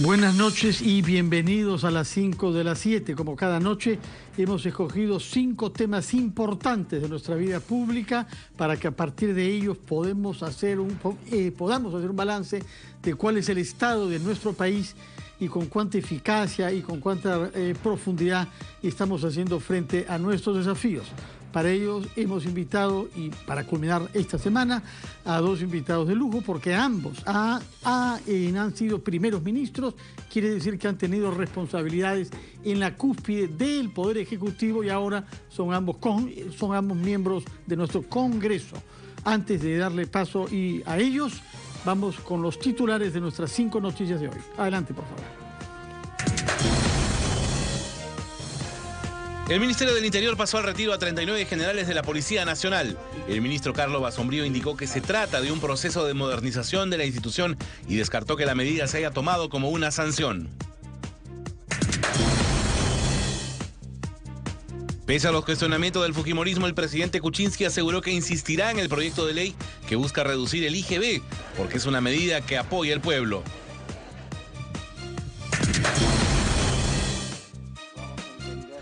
Buenas noches y bienvenidos a las 5 de las 7. Como cada noche hemos escogido 5 temas importantes de nuestra vida pública para que a partir de ellos podamos hacer un balance de cuál es el estado de nuestro país y con cuánta eficacia y con cuánta profundidad estamos haciendo frente a nuestros desafíos. Para ellos hemos invitado, y para culminar esta semana, a 2 invitados de lujo, porque ambos han sido primeros ministros, quiere decir que han tenido responsabilidades en la cúspide del Poder Ejecutivo y ahora son ambos miembros de nuestro Congreso. Antes de darle paso a ellos, vamos con los titulares de nuestras 5 noticias de hoy. Adelante, por favor. El Ministerio del Interior pasó al retiro a 39 generales de la Policía Nacional. El ministro Carlos Basombrío indicó que se trata de un proceso de modernización de la institución y descartó que la medida se haya tomado como una sanción. Pese a los cuestionamientos del fujimorismo, el presidente Kuczynski aseguró que insistirá en el proyecto de ley que busca reducir el IGB, porque es una medida que apoya al pueblo.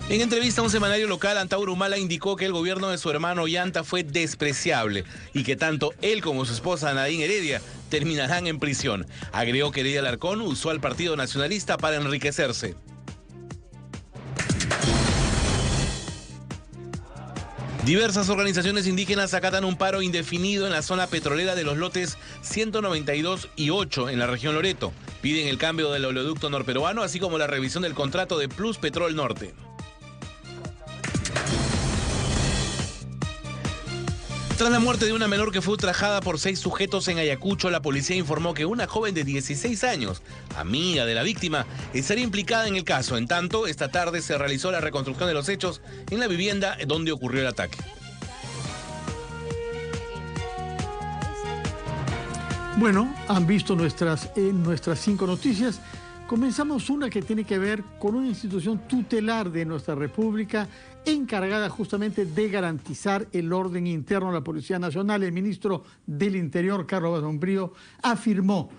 En entrevista a un semanario local, Antauro Humala indicó que el gobierno de su hermano Ollanta fue despreciable y que tanto él como su esposa Nadine Heredia terminarán en prisión. Agregó que Heredia Alarcón usó al Partido Nacionalista para enriquecerse. Diversas organizaciones indígenas acatan un paro indefinido en la zona petrolera de los lotes 192 y 8 en la región Loreto. Piden el cambio del oleoducto norperuano, así como la revisión del contrato de Plus Petrol Norte. Tras la muerte de una menor que fue ultrajada por 6 sujetos en Ayacucho, la policía informó que una joven de 16 años, amiga de la víctima, estaría implicada en el caso. En tanto, esta tarde se realizó la reconstrucción de los hechos en la vivienda donde ocurrió el ataque. Bueno, han visto nuestras 5 noticias. Comenzamos una que tiene que ver con una institución tutelar de nuestra República encargada justamente de garantizar el orden interno de la Policía Nacional. El ministro del Interior, Carlos Basombrío, afirmó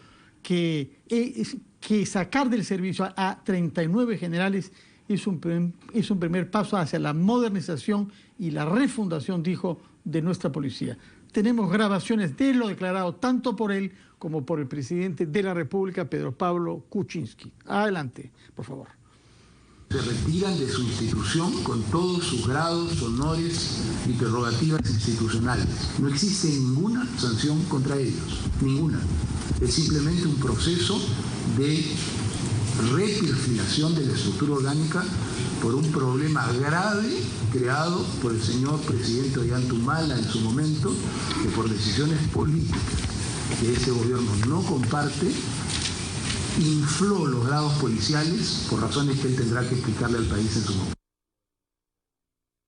que sacar del servicio a 39 generales es un primer paso hacia la modernización y la refundación, dijo, de nuestra policía. Tenemos grabaciones de lo declarado tanto por él como por el presidente de la República, Pedro Pablo Kuczynski. Adelante, por favor. Se retiran de su institución con todos sus grados, honores y prerrogativas institucionales. No existe ninguna sanción contra ellos, ninguna. Es simplemente un proceso de reperfilación de la estructura orgánica por un problema grave creado por el señor presidente Ollanta Humala en su momento, que por decisiones políticas que este gobierno no comparte, infló los grados policiales por razones que él tendrá que explicarle al país en su momento.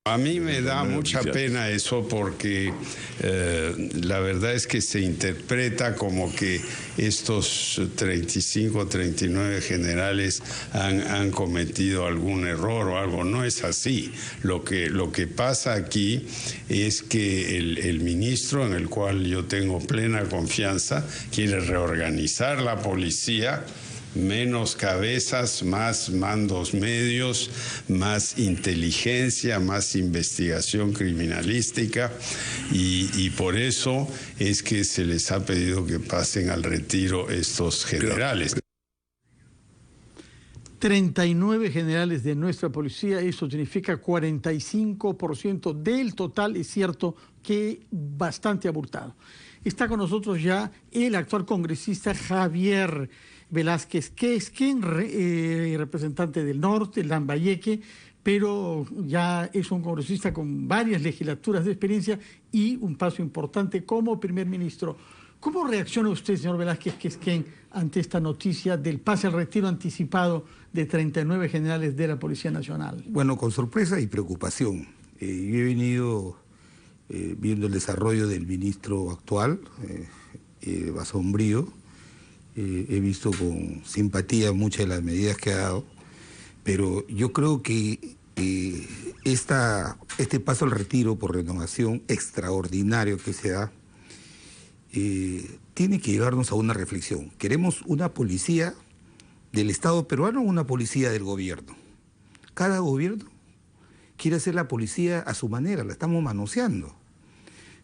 A mí me da mucha pena eso porque la verdad es que se interpreta como que estos 35, 39 generales han cometido algún error o algo. No es así. Lo que pasa aquí es que el ministro, en el cual yo tengo plena confianza, quiere reorganizar la policía. Menos cabezas, más mandos medios, más inteligencia, más investigación criminalística y por eso es que se les ha pedido que pasen al retiro estos generales. 39 generales de nuestra policía, eso significa 45% del total, es cierto que bastante abultado. Está con nosotros ya el actual congresista Javier Velázquez Quesquen, representante del norte, Lambayeque, pero ya es un congresista con varias legislaturas de experiencia y un paso importante como primer ministro. ¿Cómo reacciona usted, señor Velázquez Quesquen, ante esta noticia del pase al retiro anticipado de 39 generales de la Policía Nacional? Bueno, con sorpresa y preocupación. Yo he venido viendo el desarrollo del ministro actual, Basombrío. He visto con simpatía muchas de las medidas que ha dado, pero yo creo que este paso al retiro por renovación extraordinario que se da tiene que llevarnos a una reflexión. Queremos una policía del Estado peruano o una policía del gobierno. Cada gobierno quiere hacer la policía a su manera, la estamos manoseando.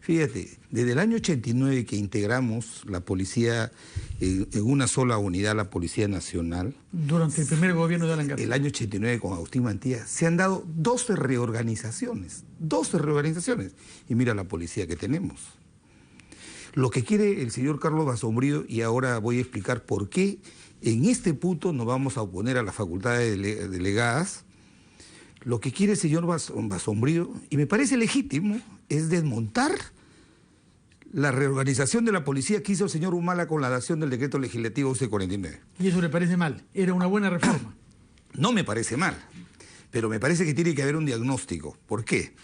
Fíjate, desde el año 89 que integramos la policía en una sola unidad, la Policía Nacional. Durante el primer gobierno de Alan García. El año 89 con Agustín Mantilla, se han dado 12 reorganizaciones. 12 reorganizaciones. Y mira la policía que tenemos. Lo que quiere el señor Carlos Basombrío, y ahora voy a explicar por qué en este punto nos vamos a oponer a las facultades delegadas. Lo que quiere el señor Basombrío, y me parece legítimo, es desmontar la reorganización de la policía que hizo el señor Humala con la dación del decreto legislativo 1149. ¿Y eso le parece mal? ¿Era una buena reforma? No me parece mal, pero me parece que tiene que haber un diagnóstico. ¿Por qué?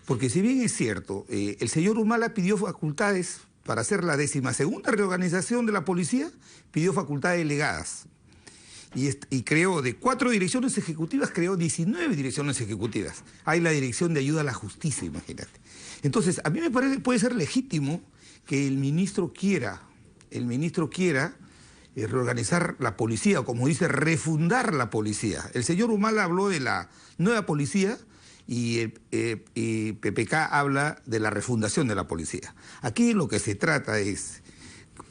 Porque si bien es cierto, el señor Humala pidió facultades para hacer la 12ª reorganización de la policía, pidió facultades delegadas. Y creó de 4 direcciones ejecutivas, creó 19 direcciones ejecutivas. Hay la Dirección de Ayuda a la Justicia, imagínate. Entonces, a mí me parece que puede ser legítimo que el ministro quiera reorganizar la policía, o como dice, refundar la policía. El señor Humala habló de la nueva policía y PPK habla de la refundación de la policía. Aquí lo que se trata es...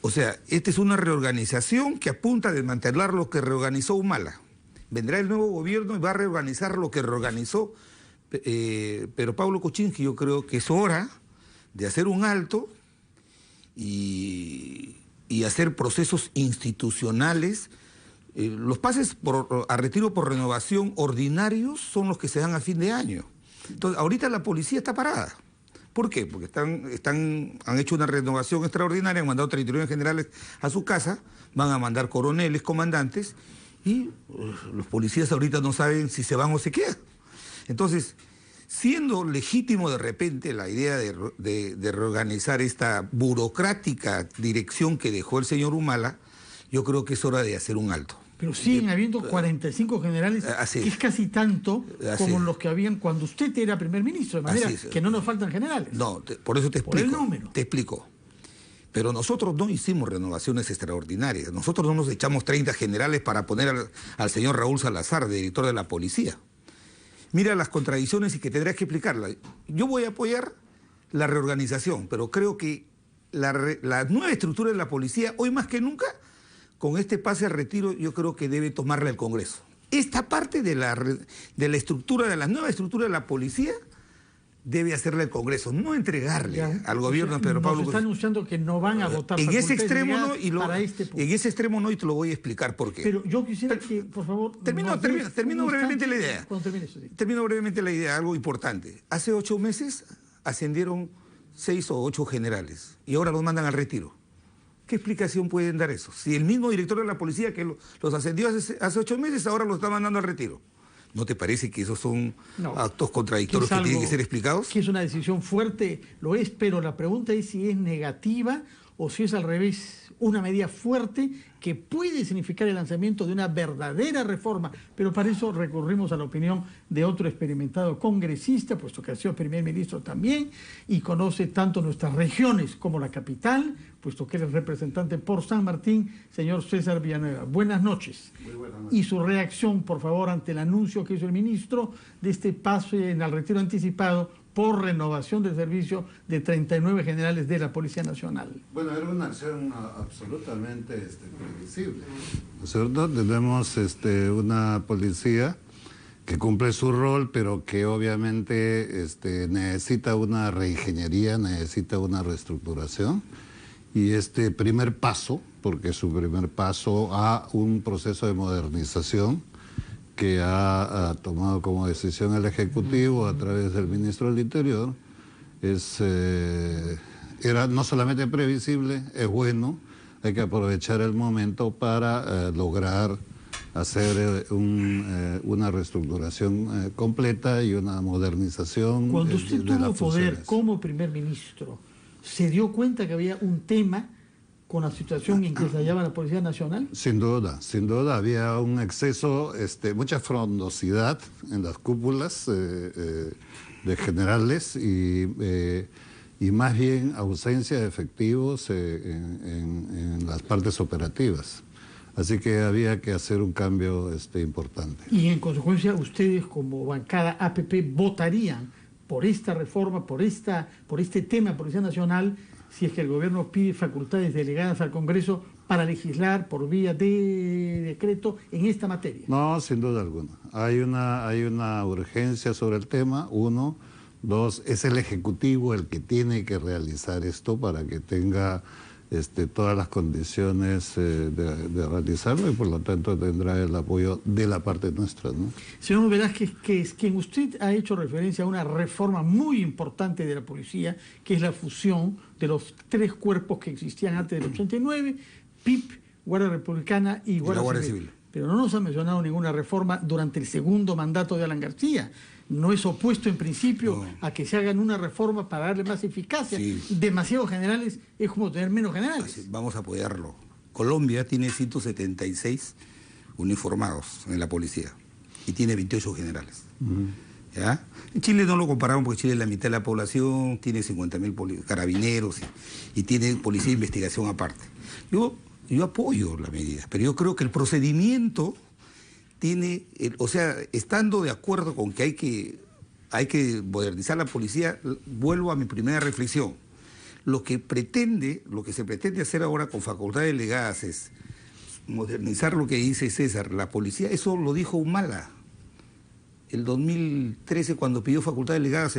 O sea, esta es una reorganización que apunta a desmantelar lo que reorganizó Humala. Vendrá el nuevo gobierno y va a reorganizar lo que reorganizó pero Pablo Kuczynski. Yo creo que es hora de hacer un alto y hacer procesos institucionales. Los pases a retiro por renovación ordinarios son los que se dan a fin de año. Entonces, ahorita la policía está parada. ¿Por qué? Porque han hecho una renovación extraordinaria, han mandado 39 generales a su casa, van a mandar coroneles, comandantes, y los policías ahorita no saben si se van o se quedan. Entonces, siendo legítimo de repente la idea de reorganizar esta burocrática dirección que dejó el señor Humala, yo creo que es hora de hacer un alto. Pero siguen habiendo 45 generales, que es casi tanto como los que habían cuando usted era primer ministro, de manera que no nos faltan generales. No, por eso te explico. Por el número. Te explico. Pero nosotros no hicimos renovaciones extraordinarias. Nosotros no nos echamos 30 generales para poner al señor Raúl Salazar, director de la policía. Mira las contradicciones y que tendrás que explicarlas. Yo voy a apoyar la reorganización, pero creo que la nueva estructura de la policía, hoy más que nunca, con este pase al retiro, yo creo que debe tomarla el Congreso. Esta parte de la estructura, de la nueva estructura de la policía, debe hacerla el Congreso, no entregarle al gobierno de Pedro Pablo. Nos está anunciando que no van a votar en ese extremo no, en ese extremo no, y te lo voy a explicar por qué. Pero yo quisiera que, por favor... Termino brevemente la idea. Termino brevemente la idea, algo importante. Hace 8 meses ascendieron 6 o 8 generales y ahora los mandan al retiro. ¿Qué explicación pueden dar eso? Si el mismo director de la policía que los ascendió hace 8 meses, ahora los está mandando al retiro. ¿No te parece que esos son actos contradictorios que tienen que ser explicados? Que es una decisión fuerte, lo es, pero la pregunta es si es negativa o si es al revés, una medida fuerte que puede significar el lanzamiento de una verdadera reforma. Pero para eso recurrimos a la opinión de otro experimentado congresista, puesto que ha sido primer ministro también, y conoce tanto nuestras regiones como la capital, puesto que él es representante por San Martín, señor César Villanueva. Buenas noches. Muy buenas noches. Y su reacción, por favor, ante el anuncio que hizo el ministro de este paso en el retiro anticipado por renovación de servicio de 39 generales de la Policía Nacional. Bueno, era una acción absolutamente previsible. Nosotros tenemos una policía que cumple su rol, pero que obviamente necesita una reingeniería, necesita una reestructuración. Y este primer paso, porque es su primer paso a un proceso de modernización que ha tomado como decisión el Ejecutivo a través del Ministro del Interior, era no solamente previsible, es bueno, hay que aprovechar el momento para lograr hacer una reestructuración completa y una modernización. Cuando usted tuvo poder como primer ministro, ¿se dio cuenta que había un tema con la situación en que se hallaba la Policía Nacional? Sin duda, había un exceso, mucha frondosidad en las cúpulas de generales y más bien ausencia de efectivos en las partes operativas. Así que había que hacer un cambio importante. Y en consecuencia, ustedes como bancada APP votarían por esta reforma, por este tema de Policía Nacional, si es que el gobierno pide facultades delegadas al Congreso para legislar por vía de decreto en esta materia. No, sin duda alguna. Hay una urgencia sobre el tema, uno. Dos, es el Ejecutivo el que tiene que realizar esto para que tenga todas las condiciones de realizarlo y por lo tanto tendrá el apoyo de la parte nuestra, ¿no? Señor Velázquez, quien usted ha hecho referencia a una reforma muy importante de la policía, que es la fusión de los 3 cuerpos que existían antes del 89, PIP, Guardia Republicana y Guardia Civil. Pero no nos ha mencionado ninguna reforma durante el segundo mandato de Alan García. No es opuesto en principio a que se hagan una reforma para darle más eficacia. Sí. Demasiados generales es como tener menos generales. Así, vamos a apoyarlo. Colombia tiene 176 uniformados en la policía y tiene 28 generales. ¿Ya? En Chile no lo comparamos porque Chile es la mitad de la población, tiene 50.000 carabineros y tiene policía de investigación aparte. Yo apoyo la medida, pero yo creo que el procedimiento tiene, o sea, estando de acuerdo con que hay que modernizar la policía, vuelvo a mi primera reflexión. Lo que se pretende hacer ahora con facultades delegadas es modernizar lo que dice César, la policía. Eso lo dijo Humala. El 2013, cuando pidió facultades delegadas,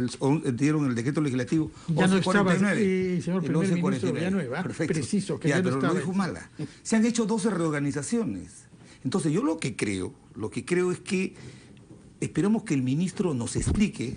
dieron el decreto legislativo 1149. Ya no estaba, señor primer ministro Villanueva. Perfecto. Preciso, que ya no pero estaba. Lo dijo Humala. Se han hecho 12 reorganizaciones. Entonces yo lo que creo es que esperemos que el ministro nos explique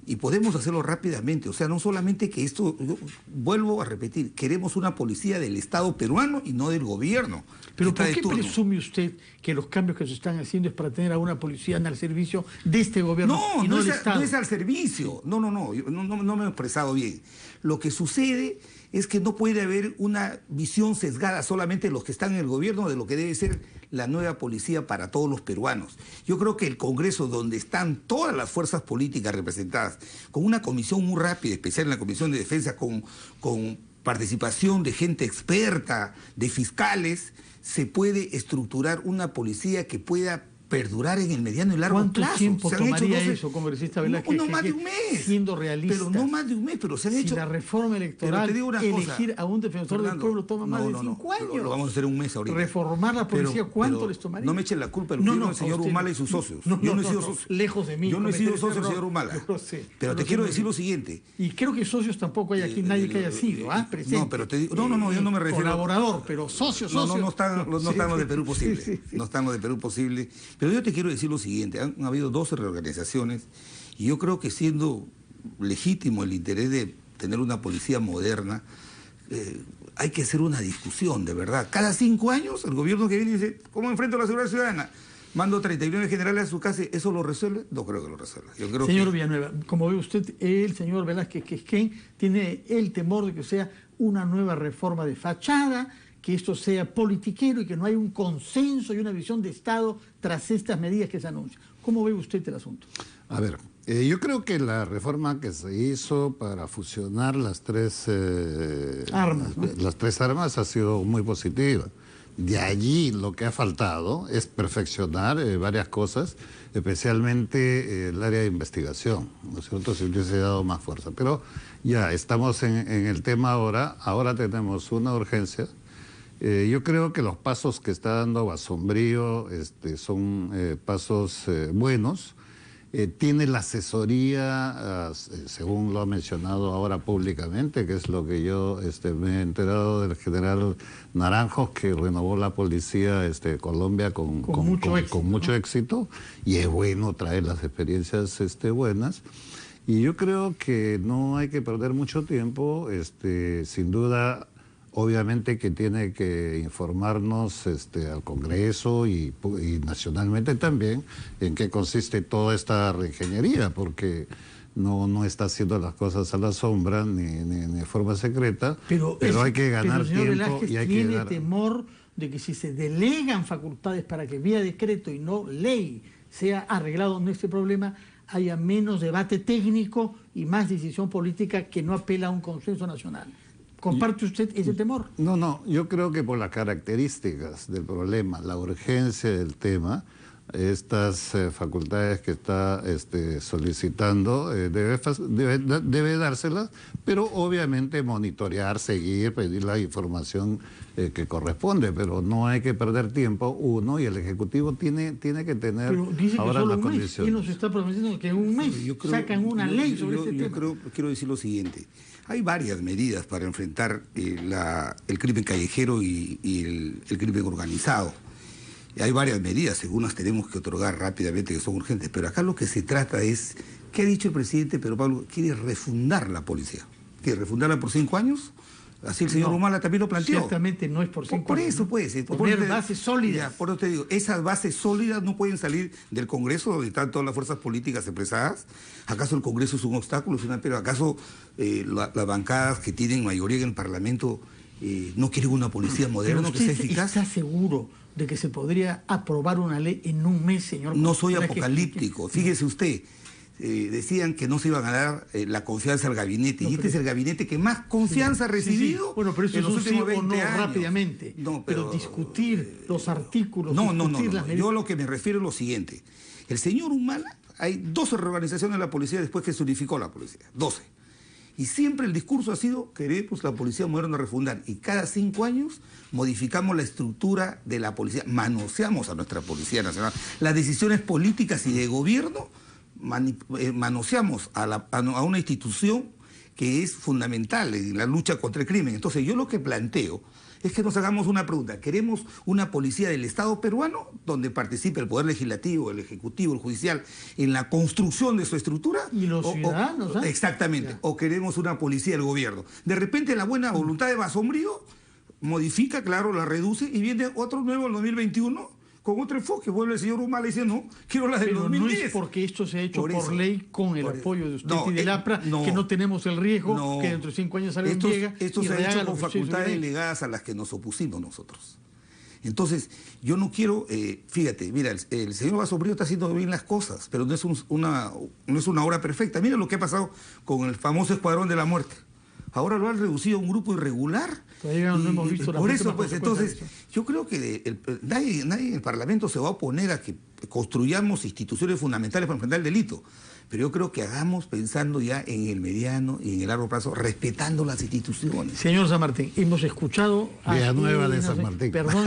y podemos hacerlo rápidamente. O sea, no solamente que esto, yo vuelvo a repetir, queremos una policía del Estado peruano y no del gobierno. Pero ¿por qué presume usted que los cambios que se están haciendo es para tener a una policía al servicio de este gobierno y no del Estado? No es al servicio. No me he expresado bien. Lo que sucede es que no puede haber una visión sesgada solamente de los que están en el gobierno de lo que debe ser la nueva policía para todos los peruanos. Yo creo que el Congreso, donde están todas las fuerzas políticas representadas, con una comisión muy rápida, especial en la Comisión de Defensa, con participación de gente experta, de fiscales, se puede estructurar una policía que pueda perdurar en el mediano y largo plazo. ¿Cuánto tiempo tomaría eso, congresista Velázquez? No más de un mes. Siendo realista. Pero no más de un mes, pero se han hecho... Si la reforma electoral, elegir a un defensor del pueblo toma más de 5 años. Lo vamos a hacer un mes ahorita. Reformar la policía, ¿cuánto les tomaría? No me echen la culpa del gobierno del señor Humala y sus socios. Yo no he sido socio. Lejos de mí. Yo no he sido socio del señor Humala. Pero te quiero decir lo siguiente. Y creo que socios tampoco hay aquí nadie que haya sido, presente. No, pero te digo... No, yo no me refiero... Colaborador, pero socio. No están los de Perú posible. No están los de Perú posible. Pero yo te quiero decir lo siguiente, han habido 12 reorganizaciones y yo creo que siendo legítimo el interés de tener una policía moderna, hay que hacer una discusión, de verdad. Cada 5 años el gobierno que viene y dice, ¿cómo enfrento a la seguridad ciudadana? Mando 39 generales a su casa, ¿eso lo resuelve? No creo que lo resuelva. Señor Villanueva, como ve usted, el señor Velázquez Quisquén tiene el temor de que sea una nueva reforma de fachada, que esto sea politiquero y que no haya un consenso y una visión de Estado tras estas medidas que se anuncian. ¿Cómo ve usted el asunto? A ver, yo creo que la reforma que se hizo para fusionar las tres armas, ¿no? Las 3 armas ha sido muy positiva. De allí lo que ha faltado es perfeccionar varias cosas, especialmente el área de investigación, ¿no es cierto? Se hubiese dado más fuerza. Pero ya estamos en el tema ahora tenemos una urgencia. Yo creo que los pasos que está dando Basombrío son pasos buenos. Tiene la asesoría, según lo ha mencionado ahora públicamente, que es lo que yo me he enterado del general Naranjos, que renovó la policía Colombia con mucho éxito, y es bueno traer las experiencias buenas. Y yo creo que no hay que perder mucho tiempo, sin duda. Obviamente que tiene que informarnos al Congreso y nacionalmente también en qué consiste toda esta reingeniería, porque no está haciendo las cosas a la sombra ni de forma secreta, pero hay que ganar tiempo. Velázquez y hay tiene que temor de que si se delegan facultades para que vía decreto y no ley sea arreglado en este problema, haya menos debate técnico y más decisión política que no apela a un consenso nacional. ¿Comparte usted ese temor? No, yo creo que por las características del problema, la urgencia del tema, estas facultades que está solicitando debe dárselas, pero obviamente monitorear, seguir, pedir la información que corresponde, pero no hay que perder tiempo, uno, y el Ejecutivo tiene que tener pero dice ahora que solo las un mes, condiciones. y nos está prometiendo que en un mes sacan una ley sobre este tema. Quiero decir lo siguiente. Hay varias medidas para enfrentar el crimen callejero y el crimen organizado. Hay varias medidas, algunas tenemos que otorgar rápidamente que son urgentes, pero acá lo que se trata es, ¿qué ha dicho el presidente Pedro Pablo? Quiere refundar la policía. ¿Quiere refundarla por 5 años? Así el señor Humala también lo planteó. Ciertamente no es por 5 años. Por eso puede ser. Poner bases sólidas. Por eso te digo, esas bases sólidas no pueden salir del Congreso, donde están todas las fuerzas políticas expresadas. ¿Acaso el Congreso es un obstáculo? Pero ¿acaso las bancadas que tienen mayoría en el Parlamento no quieren una policía moderna que sea eficaz? ¿Está seguro de que se podría aprobar una ley en un mes, señor? No soy apocalíptico. Fíjese usted. Decían que no se iban a dar la confianza al gabinete, y este es el gabinete que más confianza ha recibido. Bueno, pero eso en los últimos 20 años. Rápidamente. Pero discutir los artículos. No. Yo lo que me refiero es lo siguiente. El señor Humala, hay 12 reorganizaciones de la policía después que se unificó la policía. 12. Y siempre el discurso ha sido, queremos la policía moderna refundar. Y cada 5 años modificamos la estructura de la policía, manoseamos a nuestra Policía Nacional. Las decisiones políticas y de gobierno manoseamos a una institución que es fundamental en la lucha contra el crimen. Entonces yo lo que planteo es que nos hagamos una pregunta. ¿Queremos una policía del Estado peruano donde participe el Poder Legislativo, el Ejecutivo, el Judicial en la construcción de su estructura? Y los ciudadanos. Exactamente. Ya. ¿O queremos una policía del gobierno? De repente la buena voluntad de Basombrío modifica, claro, la reduce y viene otro nuevo en 2021 con otro enfoque. Vuelve el señor Humala y dice, no, quiero la del 2010. No es porque esto se ha hecho por ley con el apoyo de usted y del APRA, que no tenemos el riesgo que dentro de 5 años salga Esto se ha hecho con facultades delegadas a las que nos opusimos nosotros. Entonces, yo no quiero, fíjate, mira, el señor Basombrío está haciendo bien las cosas, pero no es una obra perfecta. Mira lo que ha pasado con el famoso Escuadrón de la Muerte. Ahora lo han reducido a un grupo irregular. Todavía no hemos visto por eso, pues, entonces, yo creo que nadie en el Parlamento se va a oponer a que construyamos instituciones fundamentales para enfrentar el delito. Pero yo creo que hagamos pensando ya en el mediano y en el largo plazo, respetando las instituciones. Señor San Martín, hemos escuchado a Villanueva de San Martín. Perdón,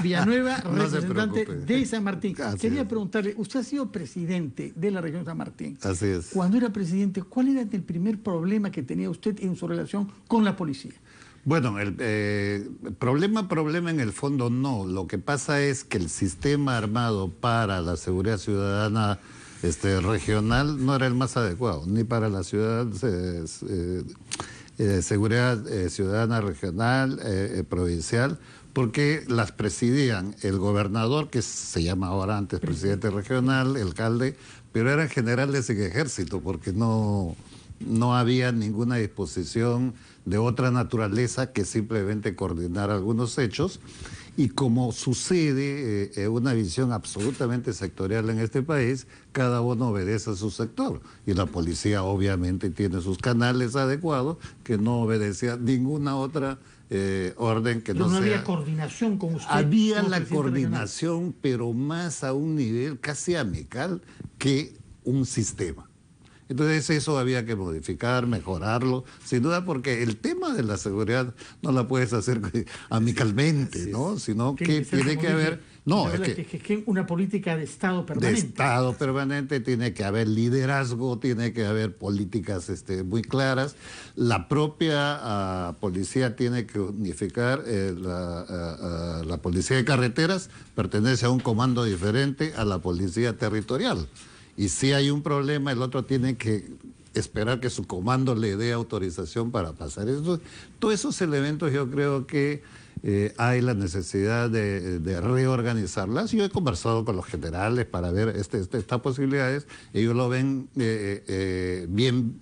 Villanueva, No representante de San Martín. Quería es. Preguntarle, usted ha sido presidente de la región de San Martín. Así es. Cuando era presidente, ¿cuál era el primer problema que tenía usted en su relación con la policía? Bueno, el problema en el fondo no. Lo que pasa es que el sistema armado para la seguridad ciudadana regional no era el más adecuado, ni para la seguridad ciudadana regional, provincial, porque las presidían el gobernador, que se llama ahora antes presidente regional, el alcalde, pero eran generales en ejército, porque no había ninguna disposición de otra naturaleza que simplemente coordinar algunos hechos. Y como sucede una visión absolutamente sectorial en este país, cada uno obedece a su sector. Y la policía obviamente tiene sus canales adecuados que no obedecían ninguna otra orden que no sea... No había coordinación con usted. Había la coordinación, pero más a un nivel casi amical que un sistema. Entonces eso había que modificar, mejorarlo, sin duda, porque el tema de la seguridad no la puedes hacer amicalmente, ¿no? Sino que tiene que haber... No, es que una política de Estado permanente. De Estado permanente, tiene que haber liderazgo, tiene que haber políticas muy claras. La propia policía tiene que unificar, la policía de carreteras pertenece a un comando diferente a la policía territorial. Y si hay un problema, el otro tiene que esperar que su comando le dé autorización para pasar. Todos esos elementos yo creo que hay la necesidad de reorganizarlas. Yo he conversado con los generales para ver estas posibilidades. Ellos lo ven bien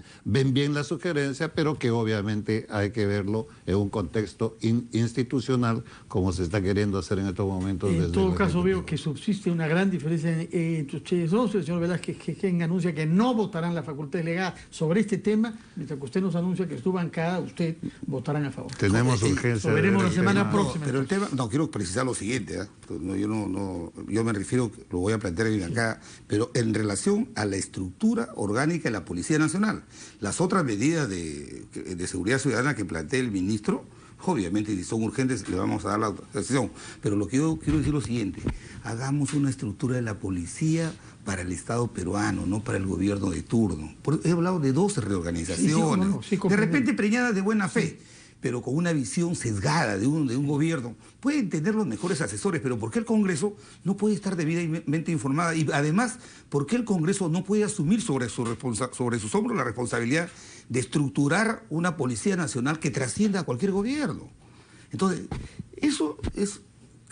la sugerencia, pero que obviamente hay que verlo en un contexto institucional, como se está queriendo hacer en estos momentos. En todo caso, veo que subsiste una gran diferencia entre ustedes dos. El señor Velázquez que anuncia que no votarán la facultad delegada sobre este tema, mientras que usted nos anuncia que su bancada, usted votarán a favor. Tenemos urgencia. Lo veremos la semana próxima. Pero el tema, quiero precisar lo siguiente, yo me refiero, lo voy a plantear bien acá, pero en relación a la estructura orgánica de la Policía Nacional. Las otras medidas de seguridad ciudadana que plantea el ministro, obviamente si son urgentes le vamos a dar la decisión, pero lo que yo quiero decir es lo siguiente: hagamos una estructura de la policía para el Estado peruano, no para el gobierno de turno. He hablado de 12 reorganizaciones, de repente preñadas de buena fe, pero con una visión sesgada de un gobierno. Pueden tener los mejores asesores, pero ¿por qué el Congreso no puede estar debidamente informada? Y además, ¿por qué el Congreso no puede asumir sobre sus hombros la responsabilidad de estructurar una Policía Nacional que trascienda a cualquier gobierno? Entonces, eso es...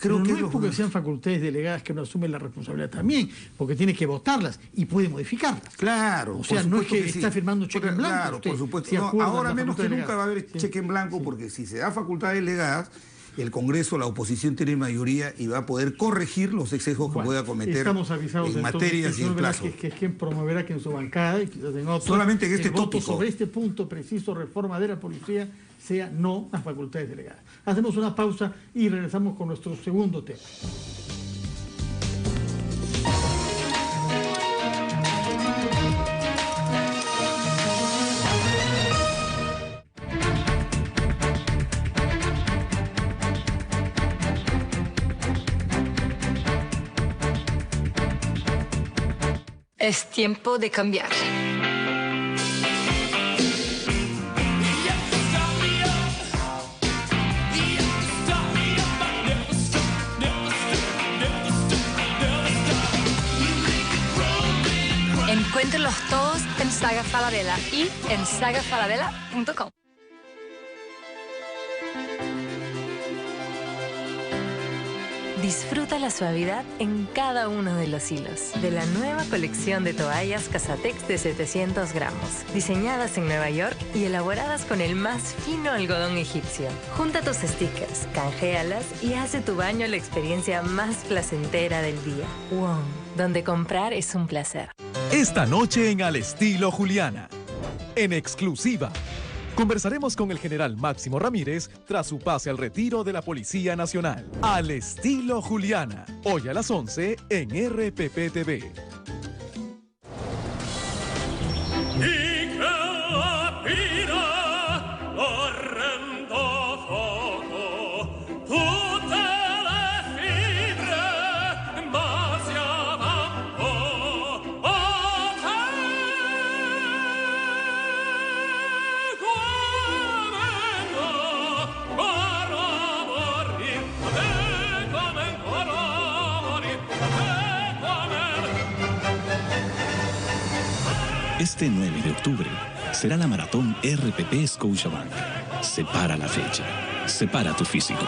Pero no es porque sean facultades delegadas que no asumen la responsabilidad también, porque tiene que votarlas y puede modificarlas. Claro. O sea, no es que está firmando cheque en blanco. Claro, usted, por supuesto. si Ahora menos que nunca va a haber cheque en blanco, porque si se da facultades delegadas, el Congreso, la oposición tiene mayoría y va a poder corregir los excesos que pueda cometer en materias y en plazo. Que es quien promoverá que en su bancada y quizás en otros, solamente en este tópico sobre este punto preciso, reforma de la policía, sea no las facultades delegadas. Hacemos una pausa y regresamos con nuestro segundo tema. Es tiempo de cambiar. Encuéntrenlos todos en Saga Falabella y en sagafalabella.com. Disfruta la suavidad en cada uno de los hilos de la nueva colección de toallas Casatex de 700 gramos, diseñadas en Nueva York y elaboradas con el más fino algodón egipcio. Junta tus stickers, canjealas y haz de tu baño la experiencia más placentera del día. WOM, donde comprar es un placer. Esta noche en Al Estilo Juliana, en exclusiva, conversaremos con el general Máximo Ramírez tras su pase al retiro de la Policía Nacional. Al Estilo Juliana, hoy a las 11 en RPP TV. Este 9 de octubre será la maratón RPP Scotiabank. Separa la fecha. Separa tu físico.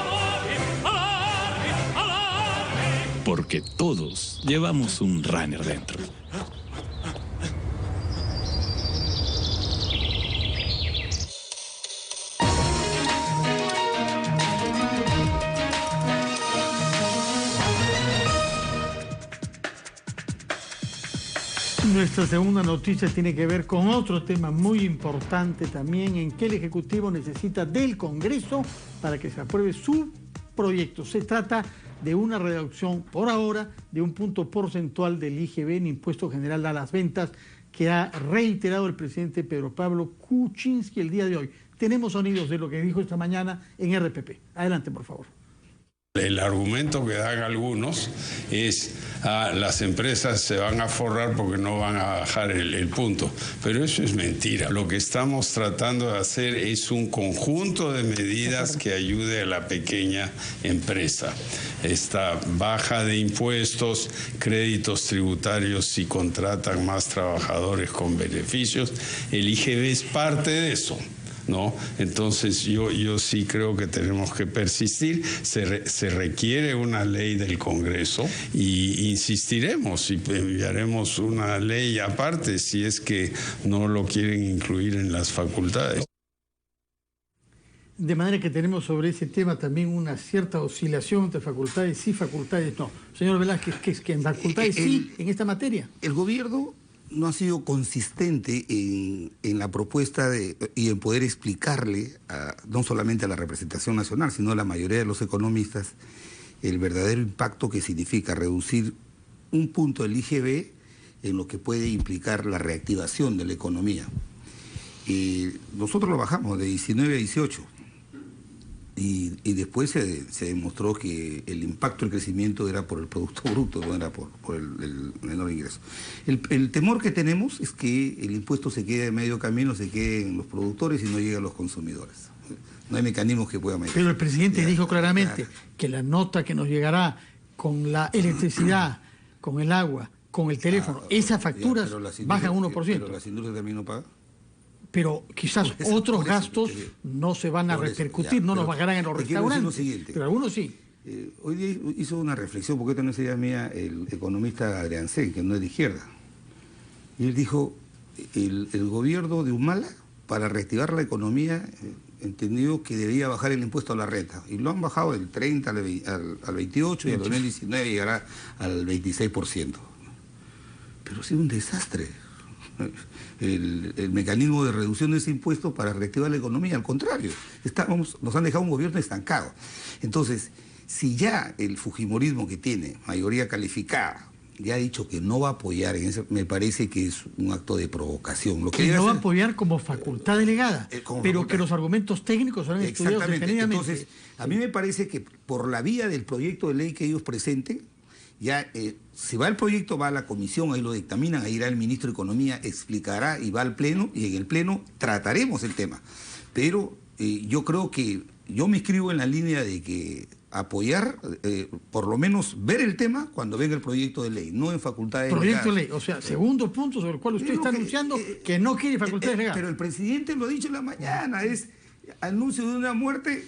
Porque todos llevamos un runner dentro. Nuestra segunda noticia tiene que ver con otro tema muy importante también, en que el Ejecutivo necesita del Congreso para que se apruebe su proyecto. Se trata de una reducción por ahora de un punto porcentual del IGB en Impuesto General a las Ventas que ha reiterado el presidente Pedro Pablo Kuczynski el día de hoy. Tenemos sonidos de lo que dijo esta mañana en RPP. Adelante, por favor. El argumento que dan algunos es las empresas se van a forrar porque no van a bajar el punto, pero eso es mentira. Lo que estamos tratando de hacer es un conjunto de medidas que ayude a la pequeña empresa. Esta baja de impuestos, créditos tributarios si contratan más trabajadores con beneficios, el IGB es parte de eso. ¿no? Entonces yo sí creo que tenemos que persistir, se requiere una ley del Congreso y insistiremos y enviaremos una ley aparte si es que no lo quieren incluir en las facultades. De manera que tenemos sobre ese tema también una cierta oscilación entre facultades sí, facultades no. Señor Velázquez, que en facultades sí, en esta materia. El gobierno no ha sido consistente en la propuesta y en poder explicarle, no solamente a la representación nacional, sino a la mayoría de los economistas, el verdadero impacto que significa reducir un punto del IGB en lo que puede implicar la reactivación de la economía. Nosotros lo bajamos de 19 a 18. Y después se demostró que el impacto del crecimiento era por el Producto Bruto, no era por el menor ingreso. El temor que tenemos es que el impuesto se quede en medio camino, se quede en los productores y no llegue a los consumidores. No hay mecanismos que puedan meter. Pero el presidente dijo claramente que la nota que nos llegará con la electricidad, con el agua, con el teléfono, esas facturas bajan 1%. Pero las industrias también no pagan. Pero quizás otros gastos no se van a repercutir, no nos bajarán en los restaurantes, pero algunos sí. Hoy día hizo una reflexión, porque esta no es idea mía, el economista Adrián Sen, que no es de izquierda. Y él dijo, el gobierno de Humala, para reactivar la economía, entendió que debía bajar el impuesto a la renta. Y lo han bajado del 30 al 28 y al 2019 llegará al 26%. Pero ha sido un desastre. El mecanismo de reducción de ese impuesto para reactivar la economía, al contrario, nos han dejado un gobierno estancado. Entonces, si ya el fujimorismo, que tiene mayoría calificada, ya ha dicho que no va a apoyar en eso, me parece que es un acto de provocación. Lo que no va a apoyar como facultad delegada, pero que los argumentos técnicos serán estudiados detenidamente. Entonces, a mí me parece que por la vía del proyecto de ley que ellos presenten, ya si va el proyecto, va a la comisión, ahí lo dictaminan, ahí irá el ministro de Economía, explicará y va al Pleno, y en el Pleno trataremos el tema. Pero yo creo que yo me inscribo en la línea de que apoyar, por lo menos ver el tema cuando venga el proyecto de ley, no en facultades delegadas. Proyecto de ley, o sea, segundo punto sobre el cual usted está anunciando que no quiere facultades delegadas. Pero el presidente lo ha dicho en la mañana, es anuncio de una muerte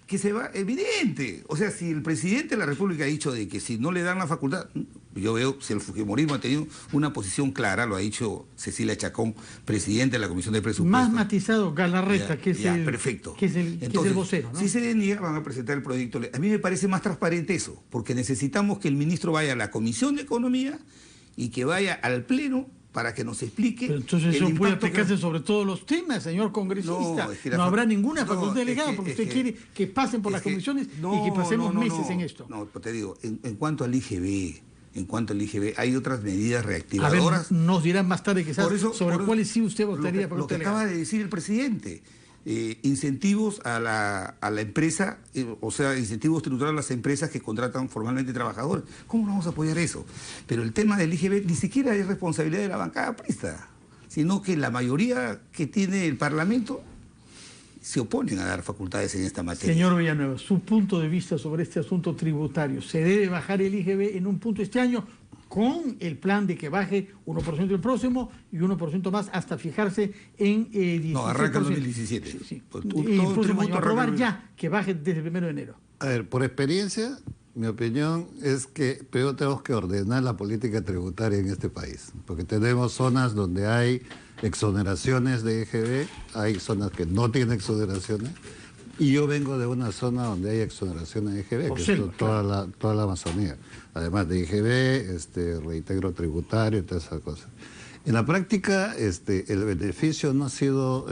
que se va, evidente. O sea, si el presidente de la República ha dicho de que si no le dan la facultad, yo veo, si el fujimorismo ha tenido una posición clara, lo ha dicho Cecilia Chacón, presidente de la Comisión de Presupuestos. Más matizado Galarreta, que es perfecto. Que es el vocero, ¿no? Si se deniega, van a presentar el proyecto. A mí me parece más transparente eso, porque necesitamos que el ministro vaya a la Comisión de Economía y que vaya al Pleno para que nos explique. Pero entonces eso puede aplicarse sobre todos los temas, señor congresista. No habrá ninguna facultad delegada, porque usted quiere que pasen por las comisiones y que pasemos meses en esto. No, te digo, en cuanto al IGB, hay otras medidas reactivadoras. A ver, nos dirán más tarde quizás sobre cuáles sí usted votaría por lo que acaba de decir el presidente. Incentivos a la empresa, o sea, incentivos tributarios a las empresas que contratan formalmente trabajadores. ¿Cómo no vamos a apoyar eso? Pero el tema del IGB ni siquiera es responsabilidad de la bancada prista, sino que la mayoría que tiene el Parlamento se oponen a dar facultades en esta materia. Señor Villanueva, su punto de vista sobre este asunto tributario. ¿Se debe bajar el IGB en un punto este año con el plan de que baje 1% el próximo y 1% más hasta fijarse en 17%? No, arranca el 2017. Sí. Y el próximo año aprobar ya que baje desde el 1 de enero. A ver, por experiencia, mi opinión es que primero tenemos que ordenar la política tributaria en este país, porque tenemos zonas donde hay exoneraciones de IGB, hay zonas que no tienen exoneraciones, y yo vengo de una zona donde hay exoneraciones de IGB, que es toda la Amazonía, además de IGB, reintegro tributario y todas esas cosas. En la práctica, el beneficio no ha sido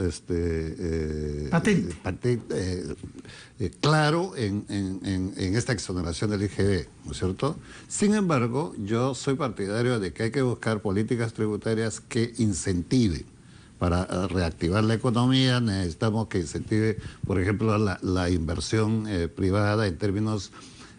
claro en esta exoneración del IGB, ¿no es cierto? Sin embargo, yo soy partidario de que hay que buscar políticas tributarias que incentiven. Para reactivar la economía necesitamos que incentive, por ejemplo, la inversión privada en términos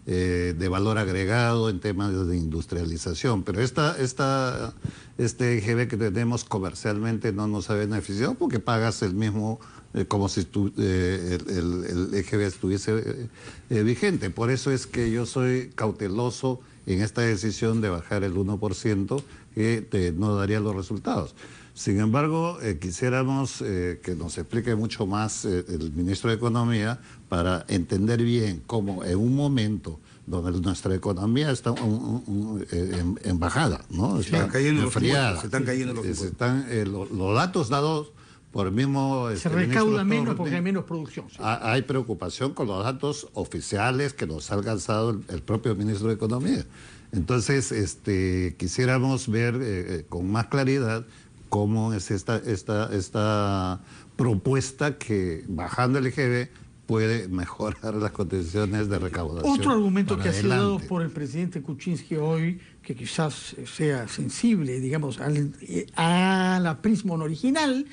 de valor agregado, en temas de industrialización. Pero este IGB que tenemos comercialmente no nos ha beneficiado porque pagas el mismo, como si el IGB estuviese vigente. Por eso es que yo soy cauteloso en esta decisión de bajar el 1%, que no daría los resultados. Sin embargo, quisiéramos que nos explique mucho más el ministro de Economía para entender bien cómo en un momento donde nuestra economía está en bajada, ¿no? Está enfriada. Se están cayendo los impuestos. Los datos dados por el mismo... Se recauda menos porque hay menos producción. Sí. Hay preocupación con los datos oficiales que nos ha alcanzado el propio ministro de Economía. Entonces, quisiéramos ver con más claridad cómo es esta propuesta que, bajando el IGB, puede mejorar las condiciones de recaudación. Otro argumento que ha sido dado adelante por el presidente Kuczynski hoy, que quizás sea sensible, digamos, a la prisma original,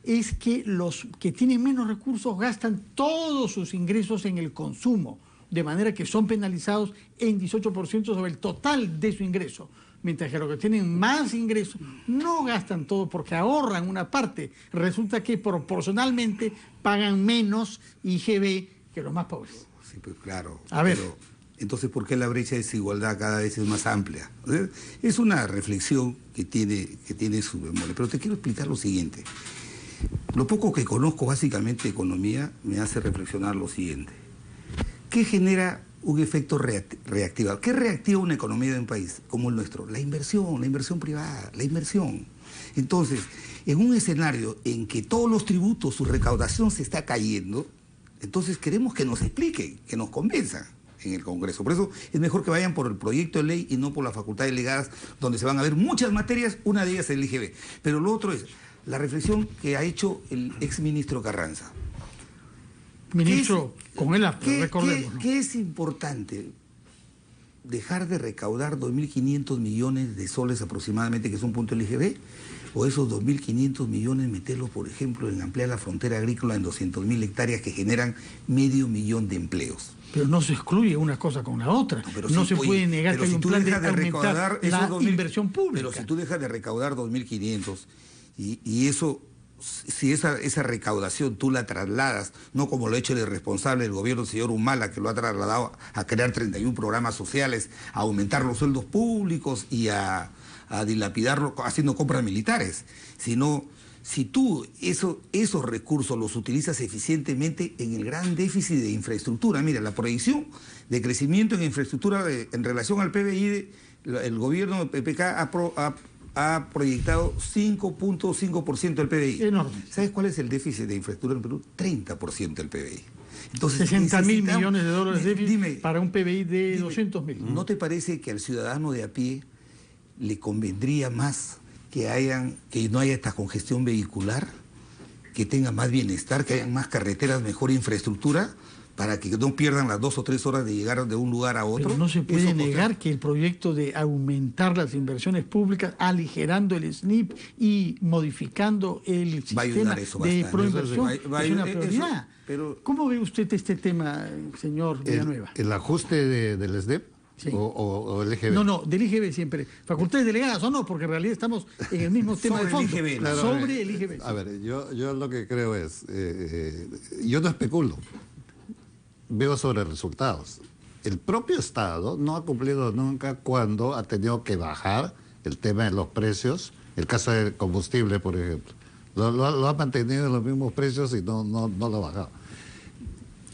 es que los que tienen menos recursos gastan todos sus ingresos en el consumo, de manera que son penalizados en 18% sobre el total de su ingreso, mientras que los que tienen más ingresos no gastan todo porque ahorran una parte. Resulta que proporcionalmente pagan menos IGB que los más pobres. Sí, pues claro. A ver. Pero, entonces, ¿por qué la brecha de desigualdad cada vez es más amplia? Es una reflexión que tiene su memoria. Pero te quiero explicar lo siguiente. Lo poco que conozco básicamente de economía me hace reflexionar lo siguiente. ¿Qué genera un efecto reactivador? ¿Qué reactiva una economía de un país como el nuestro? La inversión privada, la inversión. Entonces, en un escenario en que todos los tributos, su recaudación se está cayendo, entonces queremos que nos expliquen, que nos convenzan en el Congreso. Por eso es mejor que vayan por el proyecto de ley y no por las facultades delegadas, donde se van a ver muchas materias, una de ellas es el IGB. Pero lo otro es la reflexión que ha hecho el exministro Carranza. Ministro, con él recordemos. ¿Qué es importante? ¿Dejar de recaudar 2.500 millones de soles aproximadamente, que es un punto del IGB? ¿O esos 2.500 millones meterlos, por ejemplo, en ampliar la frontera agrícola en 200.000 hectáreas que generan 500.000 de empleos? Pero no se excluye una cosa con la otra. No se puede negar que hay un plan de aumentar la inversión pública. Pero si tú dejas de recaudar 2.500 y eso... Si esa recaudación tú la trasladas, no como lo ha hecho el irresponsable del gobierno del señor Humala, que lo ha trasladado a crear 31 programas sociales, a aumentar los sueldos públicos y a dilapidarlo haciendo compras militares, sino si tú esos recursos los utilizas eficientemente en el gran déficit de infraestructura. Mira, la proyección de crecimiento en infraestructura en relación al PBI, el gobierno de PPK ha proyectado 5.5% del PBI. Enorme. ¿Sabes cuál es el déficit de infraestructura en Perú? 30% del PBI. Entonces, 60.000 millones de dólares de déficit para un PBI de 200.000. ¿No te parece que al ciudadano de a pie le convendría más que no haya esta congestión vehicular, que tenga más bienestar, que haya más carreteras, mejor infraestructura, para que no pierdan las 2 o 3 horas de llegar de un lugar a otro? Pero no se puede negar que el proyecto de aumentar las inversiones públicas, aligerando el SNIP y modificando el sistema de proinversión, es una prioridad. ¿Cómo ve usted este tema, señor Villanueva? ¿El ajuste del SNIP? Sí. ¿O el IGB? No, del IGB siempre. Facultades delegadas o no, porque en realidad estamos en el mismo tema de fondo. Sobre el IGB. A ver, yo lo que creo es, yo no especulo. Veo sobre resultados. El propio Estado no ha cumplido nunca cuando ha tenido que bajar el tema de los precios. El caso del combustible, por ejemplo. Lo ha mantenido en los mismos precios y no lo ha bajado.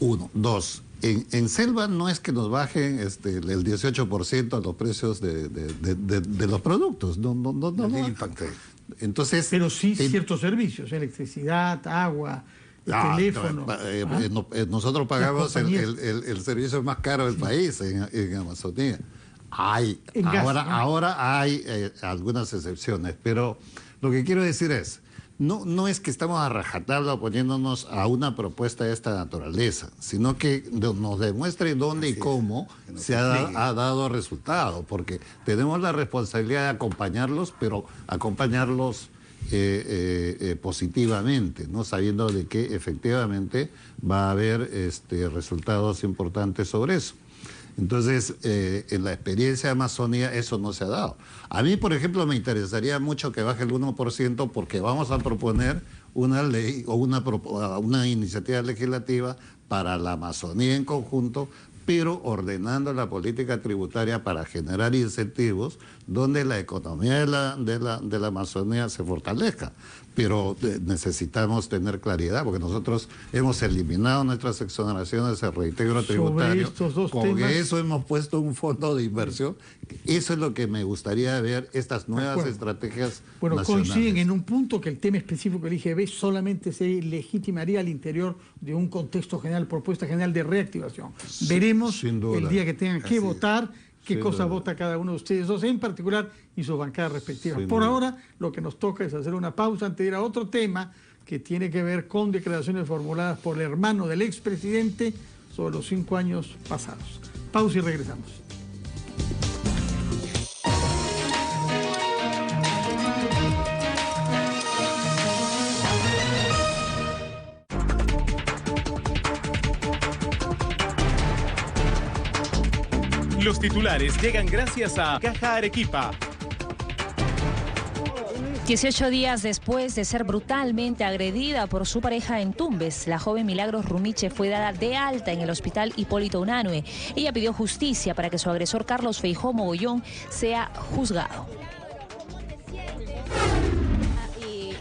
1. 2. En Selva no es que nos bajen el 18% los precios de los productos. No impacta. Entonces, pero sí ciertos servicios, electricidad, agua... teléfono. Nosotros pagamos el servicio más caro del país en Amazonía. Ahora hay algunas excepciones, pero lo que quiero decir es, no es que estamos a rajatabla oponiéndonos a una propuesta de esta naturaleza, sino que nos demuestre dónde y cómo se ha dado resultado, porque tenemos la responsabilidad de acompañarlos, pero acompañarlos positivamente, ¿no? Sabiendo de que efectivamente va a haber resultados importantes sobre eso. Entonces, en la experiencia de Amazonía eso no se ha dado. A mí, por ejemplo, me interesaría mucho que baje el 1% porque vamos a proponer una ley o una iniciativa legislativa para la Amazonía en conjunto pero ordenando la política tributaria para generar incentivos donde la economía de la Amazonía se fortalezca. Pero necesitamos tener claridad, porque nosotros hemos eliminado nuestras exoneraciones de reintegro tributario. Con eso hemos puesto un fondo de inversión. Eso es lo que me gustaría ver, estas nuevas estrategias nacionales. Coinciden en un punto, que el tema específico del IGB solamente se legitimaría al interior de un contexto general, propuesta general de reactivación. Veremos el día que tengan que votar qué cosa vota cada uno de ustedes dos, en particular, y sus bancadas respectivas. Por ahora, lo que nos toca es hacer una pausa antes de ir a otro tema que tiene que ver con declaraciones formuladas por el hermano del expresidente sobre los 5 años pasados. Pausa y regresamos. Los titulares llegan gracias a Caja Arequipa. 18 días después de ser brutalmente agredida por su pareja en Tumbes, la joven Milagros Rumiche fue dada de alta en el hospital Hipólito Unanue. Ella pidió justicia para que su agresor Carlos Feijó Mogollón sea juzgado.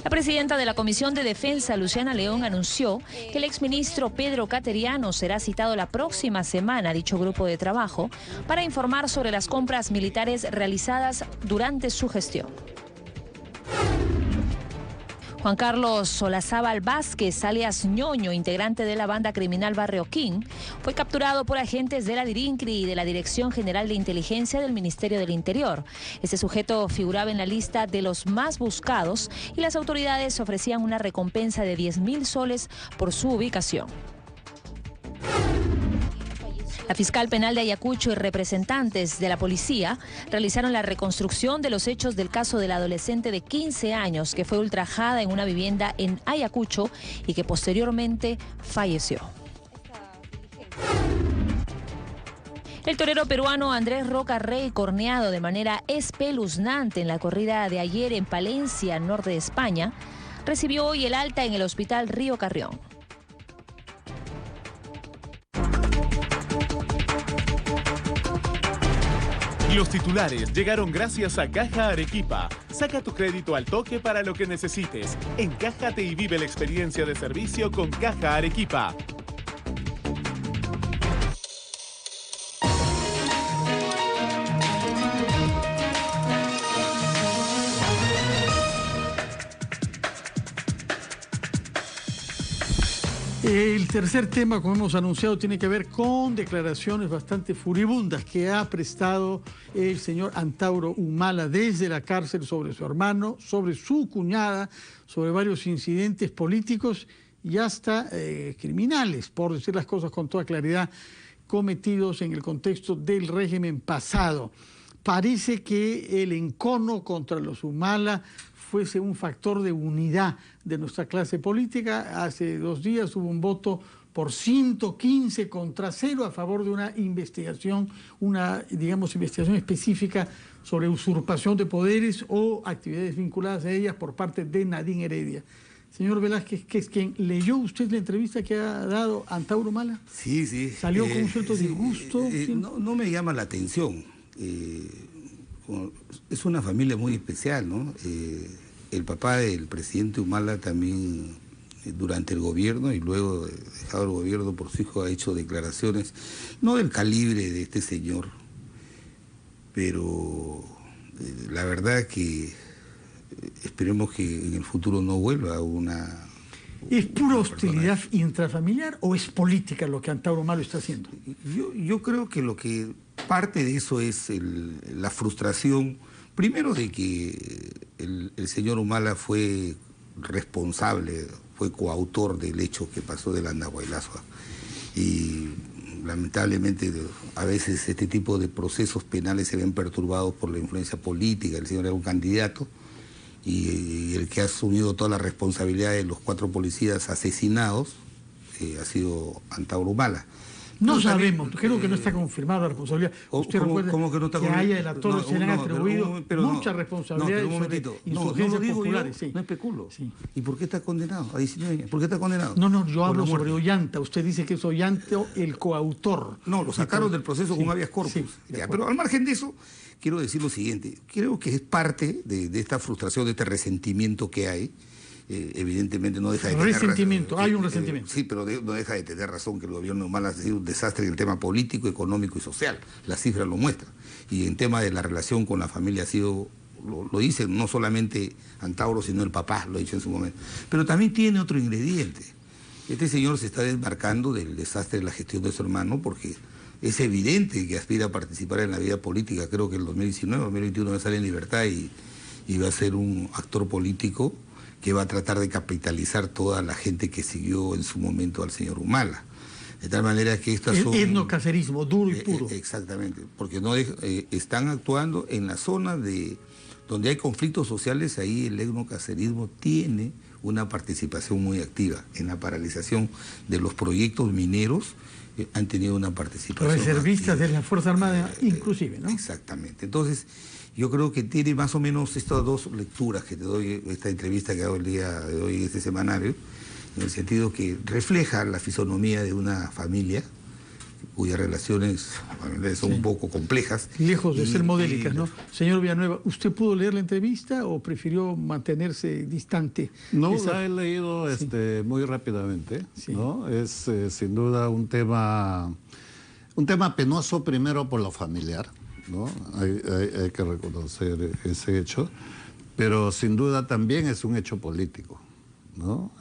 La presidenta de la Comisión de Defensa, Luciana León, anunció que el exministro Pedro Cateriano será citado la próxima semana a dicho grupo de trabajo para informar sobre las compras militares realizadas durante su gestión. Juan Carlos Solazábal Vázquez, alias Ñoño, integrante de la banda criminal Barrio King, fue capturado por agentes de la DIRINCRI y de la Dirección General de Inteligencia del Ministerio del Interior. Este sujeto figuraba en la lista de los más buscados y las autoridades ofrecían una recompensa de 10.000 soles por su ubicación. La fiscal penal de Ayacucho y representantes de la policía realizaron la reconstrucción de los hechos del caso de la adolescente de 15 años que fue ultrajada en una vivienda en Ayacucho y que posteriormente falleció. El torero peruano Andrés Roca Rey, corneado de manera espeluznante en la corrida de ayer en Palencia, norte de España, recibió hoy el alta en el hospital Río Carrión. Los titulares llegaron gracias a Caja Arequipa. Saca tu crédito al toque para lo que necesites. Encájate y vive la experiencia de servicio con Caja Arequipa. El tercer tema, como hemos anunciado, tiene que ver con declaraciones bastante furibundas que ha prestado el señor Antauro Humala desde la cárcel sobre su hermano, sobre su cuñada, sobre varios incidentes políticos y hasta criminales, por decir las cosas con toda claridad, cometidos en el contexto del régimen pasado. Parece que el encono contra los Humala fuese un factor de unidad de nuestra clase política. Hace 2 días hubo un voto por 115 contra 0 a favor de una investigación, investigación específica sobre usurpación de poderes o actividades vinculadas a ellas por parte de Nadine Heredia. Señor Velázquez, ¿qué es quien leyó usted la entrevista que ha dado Antauro Humala? Sí, sí. ¿Salió con un cierto disgusto? No me llama la atención. Es una familia muy especial, ¿no? El papá del presidente Humala también, durante el gobierno y luego dejado el gobierno por su hijo, ha hecho declaraciones, no del calibre de este señor, pero la verdad que esperemos que en el futuro no vuelva a una... ¿Es pura hostilidad intrafamiliar o es política lo que Antauro Humala está haciendo? Yo creo que lo que parte de eso es la frustración, primero de que el señor Humala fue responsable, fue coautor del hecho que pasó del Andahuaylazo. Y lamentablemente a veces este tipo de procesos penales se ven perturbados por la influencia política. El señor era un candidato y el que ha asumido toda la responsabilidad de los 4 policías asesinados ha sido Antauro Humala. No sabemos, creo que no está confirmada la responsabilidad. Usted recuerda ¿cómo que no está confirmado? a Aya de la Torre se le han atribuido muchas responsabilidades sobre insurgencias populares. No especulo. Sí. ¿Y por qué está condenado a 19 años? ¿Por qué está condenado? No, yo hablo sobre Ollanta. Usted dice que es Ollanta el coautor. No, lo sacaron del proceso con habeas corpus. Sí, pero al margen de eso, quiero decir lo siguiente. Creo que es parte de esta frustración, de este resentimiento que hay. Evidentemente no deja de tener resentimiento, razón. Hay un resentimiento. Sí, pero no deja de tener razón que el gobierno de Humala ha sido un desastre en el tema político, económico y social. Las cifras lo muestran. Y en tema de la relación con la familia ha sido, lo dicen, no solamente Antauro, sino el papá, lo ha dicho en su momento. Pero también tiene otro ingrediente. Este señor se está desmarcando del desastre de la gestión de su hermano porque es evidente que aspira a participar en la vida política. Creo que en el 2019, 2021 va a salir en libertad y va a ser un actor político que va a tratar de capitalizar toda la gente que siguió en su momento al señor Humala. De tal manera que estas son... etnocacerismo, duro y puro. Exactamente, porque no están actuando en la zona donde hay conflictos sociales, ahí el etnocacerismo tiene una participación muy activa. En la paralización de los proyectos mineros han tenido una participación reservistas activa. De la Fuerza Armada inclusive, ¿no? Exactamente. Entonces, yo creo que tiene más o menos estas dos lecturas que te doy, esta entrevista que hago el día de hoy en este semanario, en el sentido que refleja la fisonomía de una familia cuyas relaciones son un poco complejas. Lejos de ser modélicas, ¿no? Señor Villanueva, ¿usted pudo leer la entrevista o prefirió mantenerse distante? No, la he leído muy rápidamente, ¿no? Es sin duda un tema penoso primero por lo familiar, ¿no? Hay que reconocer ese hecho, pero sin duda también es un hecho político, ¿no?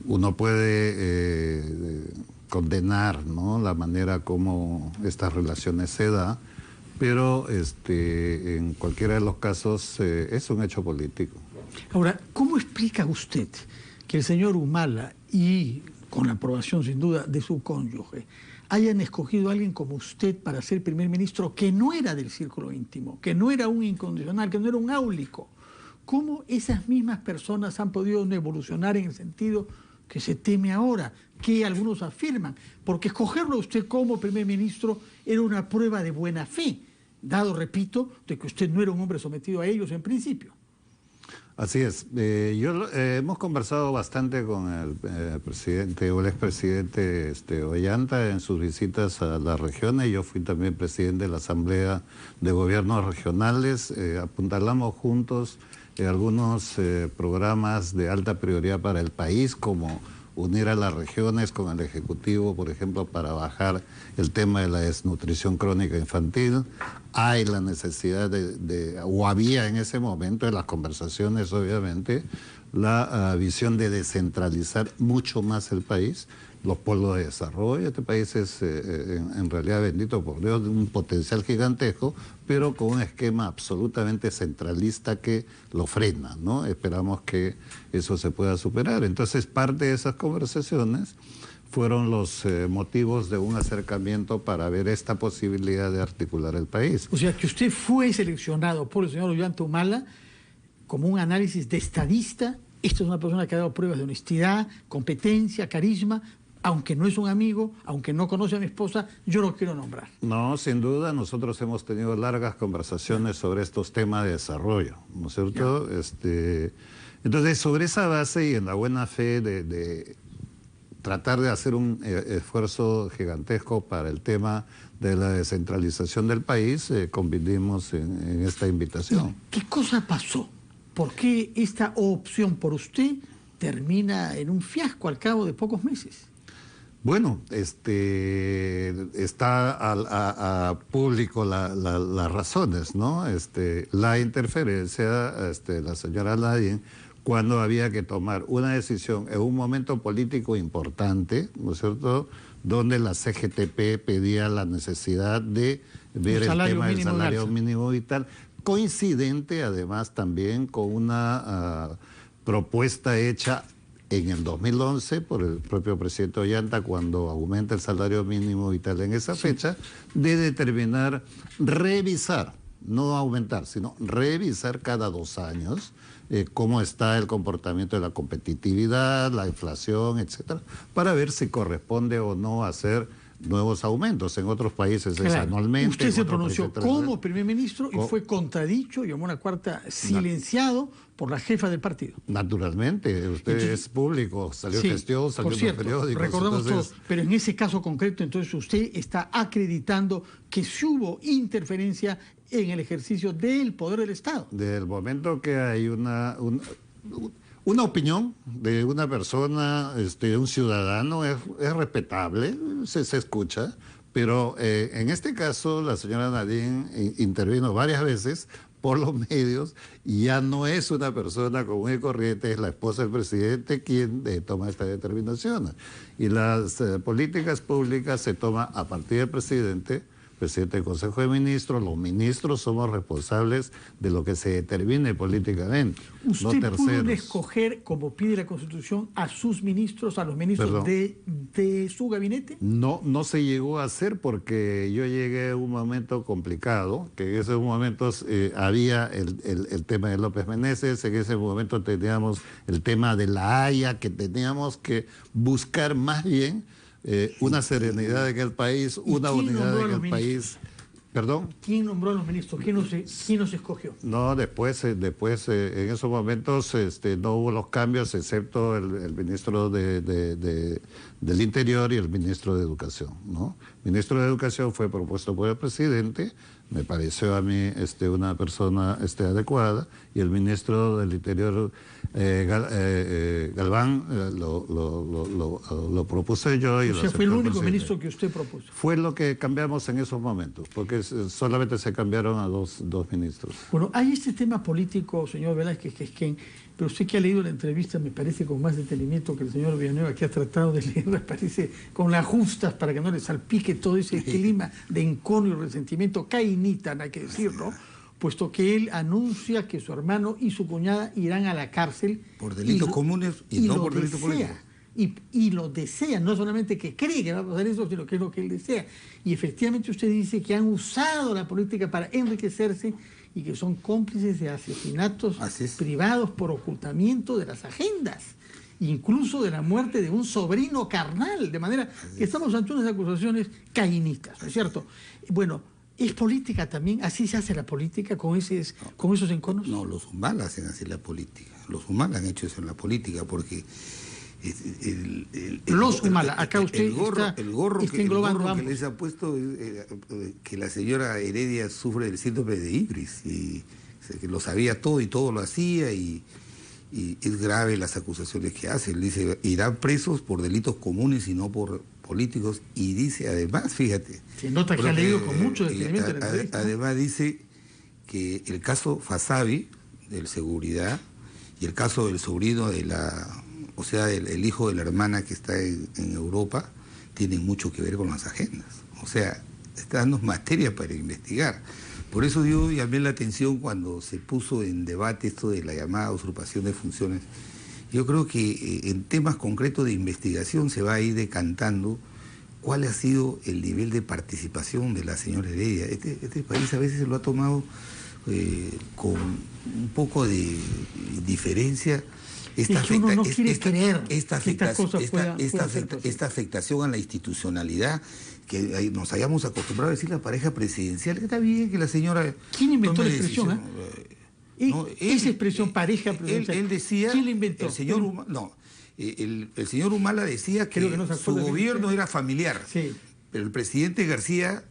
Uno puede condenar, ¿no?, la manera como estas relaciones se dan, pero en cualquiera de los casos es un hecho político. Ahora, ¿cómo explica usted que el señor Humala y con la aprobación sin duda de su cónyuge hayan escogido a alguien como usted para ser primer ministro que no era del círculo íntimo, que no era un incondicional, que no era un áulico? ¿Cómo esas mismas personas han podido no evolucionar en el sentido que se teme ahora, que algunos afirman? Porque escogerlo a usted como primer ministro era una prueba de buena fe, dado, repito, de que usted no era un hombre sometido a ellos en principio. Así es. Hemos conversado bastante con el presidente o el expresidente Ollanta en sus visitas a las regiones. Yo fui también presidente de la Asamblea de Gobiernos Regionales. Apuntalamos juntos algunos programas de alta prioridad para el país, como unir a las regiones con el Ejecutivo, por ejemplo, para bajar el tema de la desnutrición crónica infantil. Hay la necesidad o había en ese momento, en las conversaciones obviamente, la visión de descentralizar mucho más el país, los polos de desarrollo. Este país es en realidad, bendito por Dios, de un potencial gigantesco, pero con un esquema absolutamente centralista que lo frena, ¿no? Esperamos que eso se pueda superar. Entonces, parte de esas conversaciones fueron los motivos de un acercamiento para ver esta posibilidad de articular el país. O sea, que usted fue seleccionado por el señor Ollanta Humala como un análisis de estadista. Esta es una persona que ha dado pruebas de honestidad, competencia, carisma. Aunque no es un amigo, aunque no conoce a mi esposa, yo lo quiero nombrar. No, sin duda, nosotros hemos tenido largas conversaciones sobre estos temas de desarrollo, ¿no es cierto? Entonces, sobre esa base y en la buena fe de tratar de hacer un esfuerzo gigantesco para el tema de la descentralización del país, convinimos en esta invitación. ¿Qué cosa pasó? ¿Por qué esta opción por usted termina en un fiasco al cabo de pocos meses? Bueno, está a público las razones, ¿no? La interferencia, la señora Ladín, cuando había que tomar una decisión en un momento político importante, ¿no es cierto?, donde la CGTP pedía la necesidad de ver el tema del salario mínimo vital, coincidente además también con una propuesta hecha en el 2011 por el propio presidente Ollanta, cuando aumenta el salario mínimo vital en esa fecha, de determinar, revisar, no aumentar, sino revisar cada 2 años cómo está el comportamiento de la competitividad, la inflación, etcétera, para ver si corresponde o no hacer nuevos aumentos. En otros países es anualmente. Usted se pronunció como primer ministro y fue contradicho, y en una cuarta silenciado por la jefa del partido. Naturalmente, usted es público, salió en gestión, salió en los periódicos. Recordamos todos, pero en ese caso concreto, entonces usted está acreditando que sí hubo interferencia en el ejercicio del poder del Estado. Del momento que hay una opinión de una persona, un ciudadano, es respetable, se escucha, pero en este caso la señora Nadine intervino varias veces por los medios y ya no es una persona común y corriente, es la esposa del presidente quien toma esta determinación. Y las políticas públicas se toman a partir del presidente del Consejo de Ministros. Los ministros somos responsables de lo que se determine políticamente. ¿Usted pudo escoger, como pide la Constitución, a sus ministros, a los ministros de su gabinete? No se llegó a hacer porque yo llegué a un momento complicado, que en esos momentos había el tema de López Meneses, en ese momento teníamos el tema de la Haya, que teníamos que buscar más bien una serenidad en el país, una unidad en el país. ¿Perdón? ¿Quién nombró a los ministros? ¿Quién los escogió? No, después en esos momentos no hubo los cambios, excepto el ministro del Interior y el ministro de Educación, ¿no? El ministro de Educación fue propuesto por el presidente, me pareció a mí una persona adecuada, y el ministro del Interior, Galván, lo propuse yo. Y fue el único ministro que usted propuso. Fue lo que cambiamos en esos momentos, porque solamente se cambiaron a dos ministros. Bueno, hay este tema político, señor Velázquez, pero usted que ha leído la entrevista, me parece con más detenimiento que el señor Villanueva, que ha tratado de leerla, parece con las justas para que no le salpique todo ese clima de encono y resentimiento cainita, hay que decirlo, puesto que él anuncia que su hermano y su cuñada irán a la cárcel. Por delitos comunes y no por delitos políticos. Y lo desea, no solamente que cree que va a pasar eso, sino que es lo que él desea. Y efectivamente usted dice que han usado la política para enriquecerse y que son cómplices de asesinatos privados por ocultamiento de las agendas, incluso de la muerte de un sobrino carnal, de manera que estamos ante unas acusaciones cainitas, ¿no es cierto? Bueno, ¿es política también? ¿Así se hace la política con esos enconos? No, los humanos hacen así la política. Los humanos han hecho eso en la política porque... Los Humala, acá usted el gorro que les ha puesto que la señora Heredia sufre del síndrome de Ibris y que lo sabía todo y todo lo hacía y es grave las acusaciones que hace. Él dice, irán presos por delitos comunes y no por políticos, y dice además, fíjate, se nota que ha leído con mucho detenimiento además dice que el caso Fasabi del seguridad y el caso del sobrino de el hijo de la hermana que está en Europa, tienen mucho que ver con las agendas. O sea, está dando materia para investigar. Por eso yo llamé la atención cuando se puso en debate esto de la llamada usurpación de funciones. Yo creo que en temas concretos de investigación se va a ir decantando cuál ha sido el nivel de participación de la señora Heredia. Este país a veces se lo ha tomado con un poco de diferencia. Esta afectación a la institucionalidad, que nos hayamos acostumbrado a decir la pareja presidencial, que está bien que la señora... ¿Quién inventó la expresión? Esa expresión pareja presidencial. Él decía... ¿Quién la inventó? El señor el señor Humala decía que su gobierno era familiar, pero el presidente García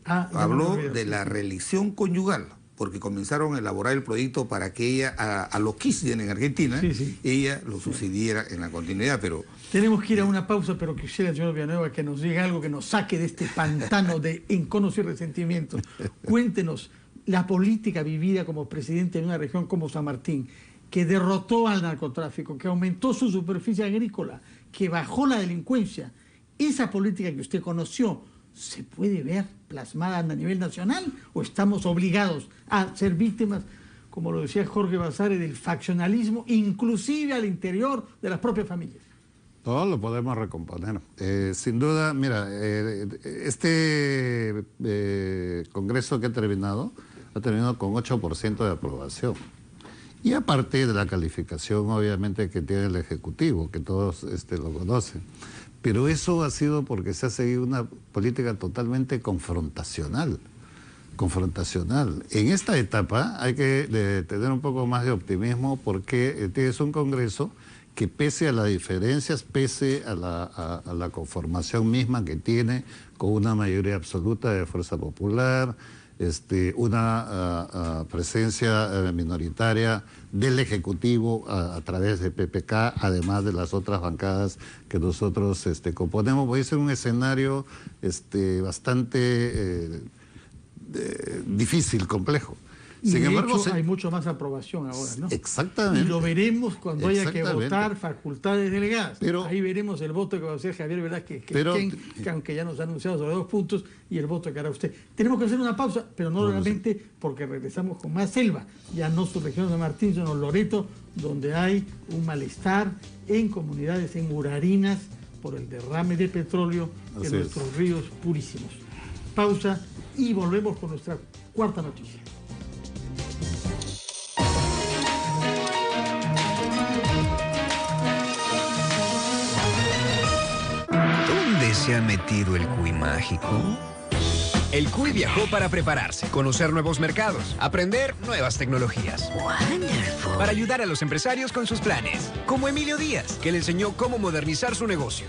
habló de la reelección conyugal, porque comenzaron a elaborar el proyecto para que ella, a los Kirchner en Argentina, ella lo sucediera en la continuidad, pero... Tenemos que ir a una pausa, pero quisiera, señor Villanueva, que nos diga algo que nos saque de este pantano de enconos y resentimientos. Cuéntenos la política vivida como presidente de una región como San Martín, que derrotó al narcotráfico, que aumentó su superficie agrícola, que bajó la delincuencia. Esa política que usted conoció, ¿se puede ver plasmada a nivel nacional o estamos obligados a ser víctimas, como lo decía Jorge Basadre, del faccionalismo, inclusive al interior de las propias familias? Todo lo podemos recomponer. Sin duda, mira, este Congreso que ha terminado con 8% de aprobación. Y aparte de la calificación, obviamente, que tiene el Ejecutivo, que todos lo conocen. Pero eso ha sido porque se ha seguido una política totalmente confrontacional. En esta etapa hay que tener un poco más de optimismo porque tienes un Congreso que pese a las diferencias, pese a la conformación misma que tiene, con una mayoría absoluta de Fuerza Popular, una presencia minoritaria del Ejecutivo a través de PPK, además de las otras bancadas que nosotros componemos. Puede ser un escenario bastante difícil, complejo. Y sin de embargo, hecho, hay mucho más aprobación ahora, ¿no? Exactamente. Y lo veremos cuando haya que votar facultades delegadas. Pero, ahí veremos el voto que va a hacer Javier Velázquez, que aunque ya nos ha anunciado sobre 2 puntos, y el voto que hará usted. Tenemos que hacer una pausa, pero no realmente porque regresamos con más selva. Ya no su región de Martín, sino Loreto, donde hay un malestar en comunidades, en Urarinas, por el derrame de petróleo de nuestros ríos purísimos. Pausa y volvemos con nuestra cuarta noticia. ¿Dónde se ha metido el cuy mágico? El cuy viajó para prepararse, conocer nuevos mercados, aprender nuevas tecnologías. Wonderful. Para ayudar a los empresarios con sus planes, como Emilio Díaz, que le enseñó cómo modernizar su negocio.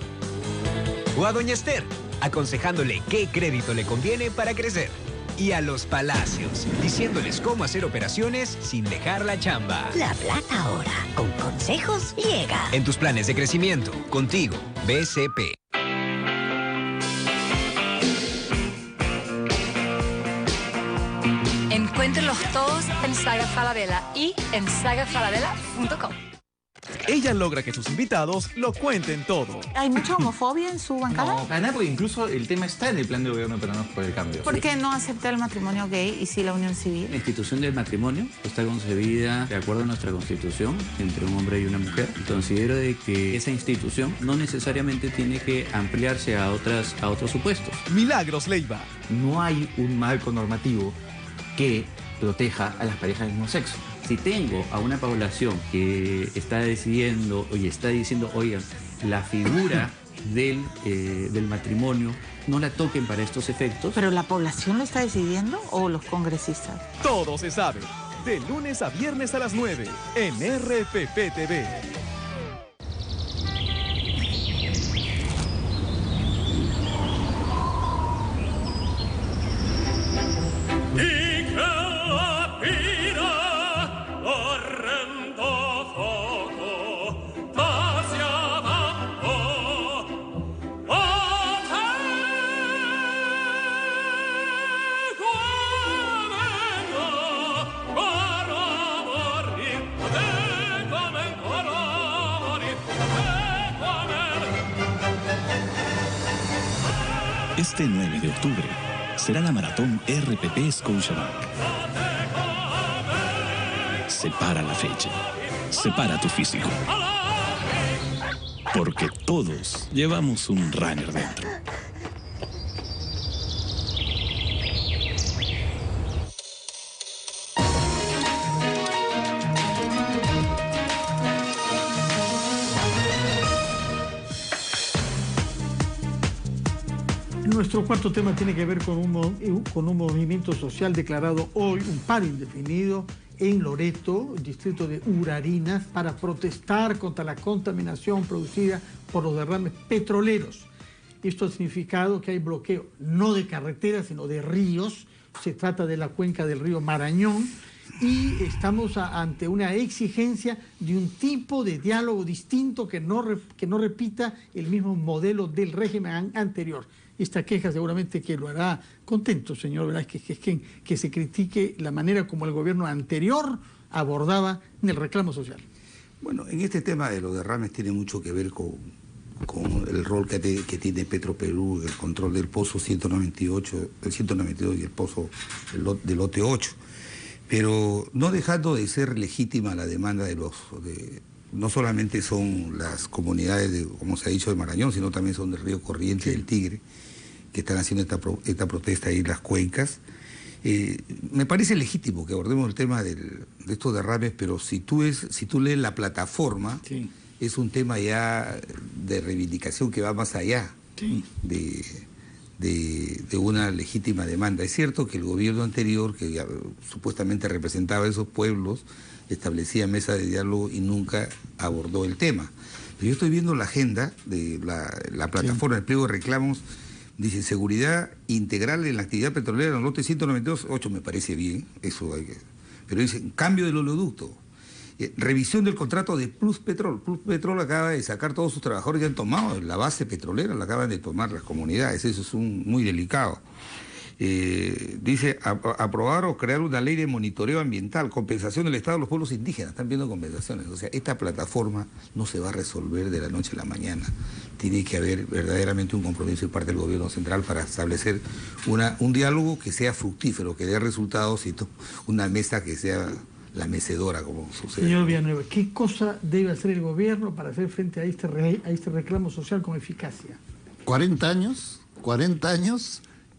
O a Doña Esther, aconsejándole qué crédito le conviene para crecer. Y a los Palacios, diciéndoles cómo hacer operaciones sin dejar la chamba. La plata ahora, con consejos, llega. En tus planes de crecimiento, contigo, BCP. Encuéntrenlos todos en Saga Falabella y en sagafalabella.com. Ella logra que sus invitados lo cuenten todo. ¿Hay mucha homofobia en su bancada? No, para nada, porque incluso el tema está en el plan de gobierno de Peruanos por el Cambio. ¿Por qué no acepta el matrimonio gay y sí la unión civil? La institución del matrimonio está concebida de acuerdo a nuestra Constitución entre un hombre y una mujer. Considero de que esa institución no necesariamente tiene que ampliarse a otros supuestos. Milagros Leiva. No hay un marco normativo que proteja a las parejas del mismo sexo. Si tengo a una población que está decidiendo y está diciendo, oigan, la figura del matrimonio no la toquen para estos efectos. ¿Pero la población lo está decidiendo o los congresistas? Todo se sabe. De lunes a viernes a las 9 en RPP TV. Este 9 de octubre será la maratón RPP Scotiabank. Separa la fecha. Separa tu físico. Porque todos llevamos un runner dentro. Nuestro cuarto tema tiene que ver con un movimiento social declarado hoy, un paro indefinido en Loreto, distrito de Urarinas, para protestar contra la contaminación producida por los derrames petroleros. Esto ha significado que hay bloqueo no de carreteras, sino de ríos. Se trata de la cuenca del río Marañón y estamos ante una exigencia de un tipo de diálogo distinto que no repita el mismo modelo del régimen anterior. Esta queja seguramente que lo hará contento, señor Velázquez, que se critique la manera como el gobierno anterior abordaba el reclamo social. Bueno, en este tema de los derrames tiene mucho que ver con el rol que tiene Petroperú, el control del pozo 198, el 192 y el pozo del lote 8. Pero no dejando de ser legítima la demanda no solamente son las comunidades, como se ha dicho, de Marañón, sino también son del río Corriente y del Tigre, que están haciendo esta protesta ahí en las cuencas. Me parece legítimo que abordemos el tema de estos derrames, pero si tú lees la plataforma, sí, es un tema ya de reivindicación que va más allá, sí, de una legítima demanda. Es cierto que el gobierno anterior, que ya, supuestamente representaba a esos pueblos, establecía mesa de diálogo y nunca abordó el tema. Pero yo estoy viendo la agenda de la plataforma, sí, el pliego de reclamos. Dice, seguridad integral en la actividad petrolera, en el lote 192.8, me parece bien, eso hay que... Pero dice, cambio del oleoducto, revisión del contrato de Plus Petrol. Plus Petrol acaba de sacar, todos sus trabajadores ya han tomado la base petrolera, la acaban de tomar las comunidades, eso es muy delicado. Dice, aprobar o crear una ley de monitoreo ambiental, compensación del Estado a los pueblos indígenas, están viendo compensaciones. O sea, esta plataforma no se va a resolver de la noche a la mañana. Tiene que haber verdaderamente un compromiso de parte del gobierno central para establecer un diálogo que sea fructífero, que dé resultados y una mesa que sea la mecedora, como sucede. Señor Villanueva, ¿qué cosa debe hacer el gobierno para hacer frente a este reclamo social con eficacia? 40 años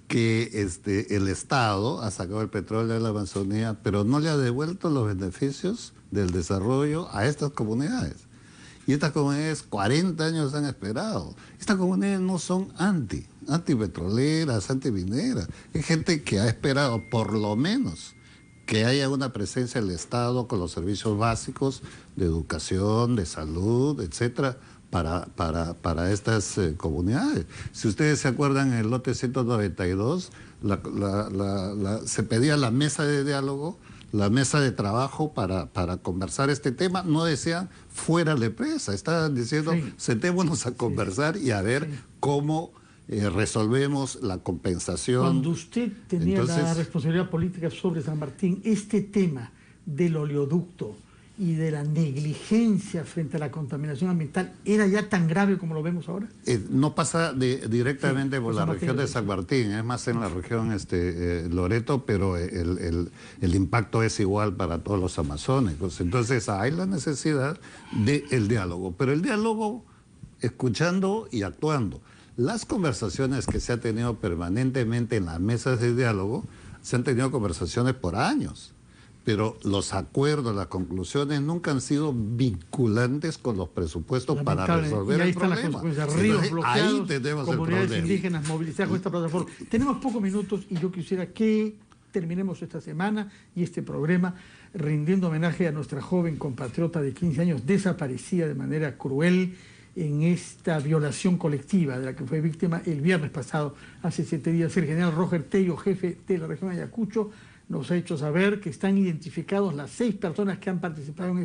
que el Estado ha sacado el petróleo de la Amazonía, pero no le ha devuelto los beneficios del desarrollo a estas comunidades. Y estas comunidades 40 años han esperado. Estas comunidades no son antipetroleras, antimineras. Es gente que ha esperado por lo menos que haya una presencia del Estado con los servicios básicos de educación, de salud, etcétera, para estas comunidades. Si ustedes se acuerdan, en el lote 192 se pedía la mesa de diálogo, la mesa de trabajo para conversar este tema. No decían fuera de presa, estaban diciendo, sí, sentémonos a conversar, sí, y a ver, sí, cómo resolvemos la compensación. Cuando usted tenía la responsabilidad política sobre San Martín, este tema del oleoducto y de la negligencia frente a la contaminación ambiental, ¿era ya tan grave como lo vemos ahora? No pasa directamente, sí, por la región de San Martín, es más en la región Loreto, pero el impacto es igual para todos los amazónicos. Entonces hay la necesidad del diálogo, pero el diálogo escuchando y actuando. Las conversaciones que se han tenido permanentemente en las mesas de diálogo, se han tenido conversaciones por años. Pero los acuerdos, las conclusiones nunca han sido vinculantes con los presupuestos para resolver el problema. Y ahí están las consecuencias, ríos bloqueados, comunidades indígenas movilizadas con esta plataforma. Tenemos pocos minutos y yo quisiera que terminemos esta semana y este programa rindiendo homenaje a nuestra joven compatriota de 15 años desaparecida de manera cruel en esta violación colectiva de la que fue víctima el viernes pasado, hace 7 días. El general Roger Tello, jefe de la región Ayacucho, nos ha hecho saber que están identificados las 6 personas que han participado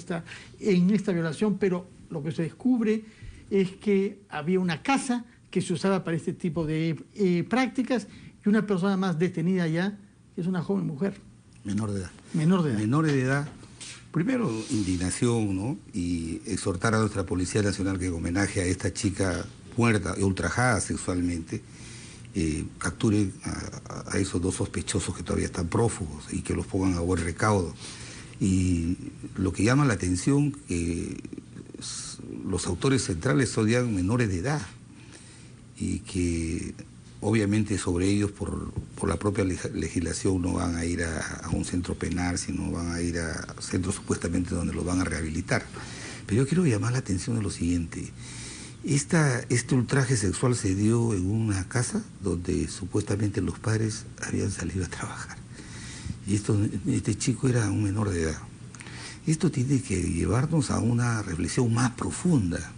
en esta violación, pero lo que se descubre es que había una casa que se usaba para este tipo de prácticas y una persona más detenida ya, que es una joven mujer. Menor de edad. Menor de edad. Primero, indignación, ¿no? Y exhortar a nuestra Policía Nacional que en homenaje a esta chica muerta y ultrajada sexualmente, capturen a esos 2 sospechosos que todavía están prófugos y que los pongan a buen recaudo. Y lo que llama la atención, que los autores centrales son ya menores de edad y que obviamente sobre ellos por la propia legislación no van a ir a un centro penal, sino van a ir a centros supuestamente donde los van a rehabilitar. Pero yo quiero llamar la atención de lo siguiente. Este ultraje sexual se dio en una casa donde supuestamente los padres habían salido a trabajar. Y este chico era un menor de edad. Esto tiene que llevarnos a una reflexión más profunda.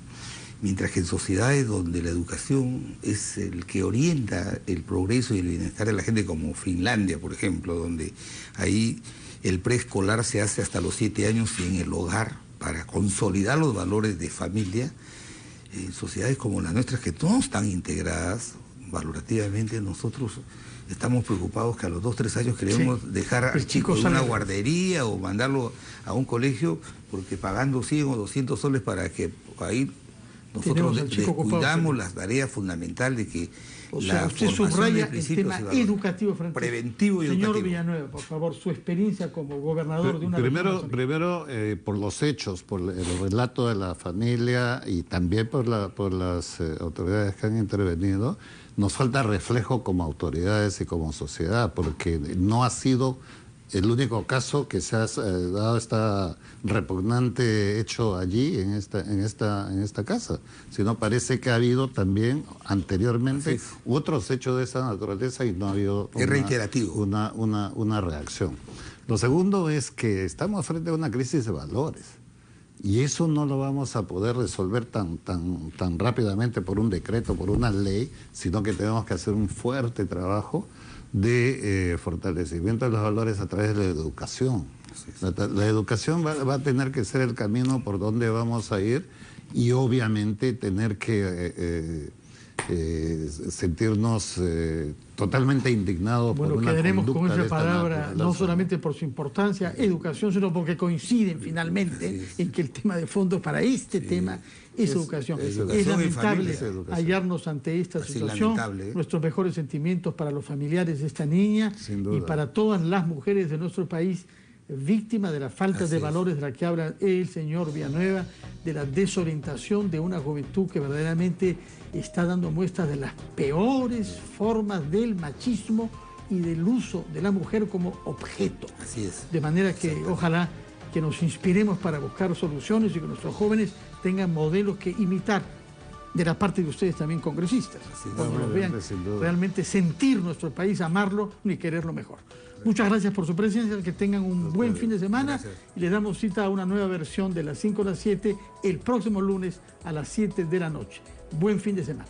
Mientras que en sociedades donde la educación es el que orienta el progreso y el bienestar de la gente, como Finlandia, por ejemplo, donde ahí el preescolar se hace hasta los 7 años y en el hogar para consolidar los valores de familia, en sociedades como las nuestras que no están integradas valorativamente, nosotros estamos preocupados que a los 2 o 3 años queremos dejar al chico en una guardería o mandarlo a un colegio porque pagando 100 o 200 soles para que ahí Nosotros descuidamos la tarea fundamental de que la usted formación subraya de el tema educativo, preventivo y Señor educativo. Villanueva, por favor, su experiencia como gobernador de una región. Primero, por los hechos, por el relato de la familia y también por las autoridades que han intervenido, nos falta reflejo como autoridades y como sociedad, porque no ha sido el único caso que se ha dado esta repugnante hecho allí, en esta casa, sino parece que ha habido también anteriormente otros hechos de esa naturaleza y no ha habido una reacción. Lo segundo es que estamos frente a una crisis de valores y eso no lo vamos a poder resolver tan rápidamente por un decreto, por una ley, sino que tenemos que hacer un fuerte trabajo de fortalecimiento de los valores a través de la educación. La educación va a tener que ser el camino por donde vamos a ir y obviamente tener que sentirnos totalmente indignados por una conducta. Quedaremos con esa palabra, naturaleza, no solamente por su importancia, educación, sino porque coinciden finalmente en que el tema de fondo para este tema es educación. Es lamentable hallarnos ante esta situación. Nuestros mejores sentimientos para los familiares de esta niña y para todas las mujeres de nuestro país víctimas de la falta de valores de la que habla el señor Villanueva, de la desorientación de una juventud que verdaderamente está dando muestras de las peores formas del machismo y del uso de la mujer como objeto. Así es. De manera que ojalá que nos inspiremos para buscar soluciones y que nuestros jóvenes tengan modelos que imitar de la parte de ustedes también congresistas. Cuando nos vean realmente sentir nuestro país, amarlo y quererlo mejor. Muchas gracias por su presencia, que tengan un buen fin de semana y les damos cita a una nueva versión de las 5 a las 7 el próximo lunes a las 7 de la noche. Buen fin de semana.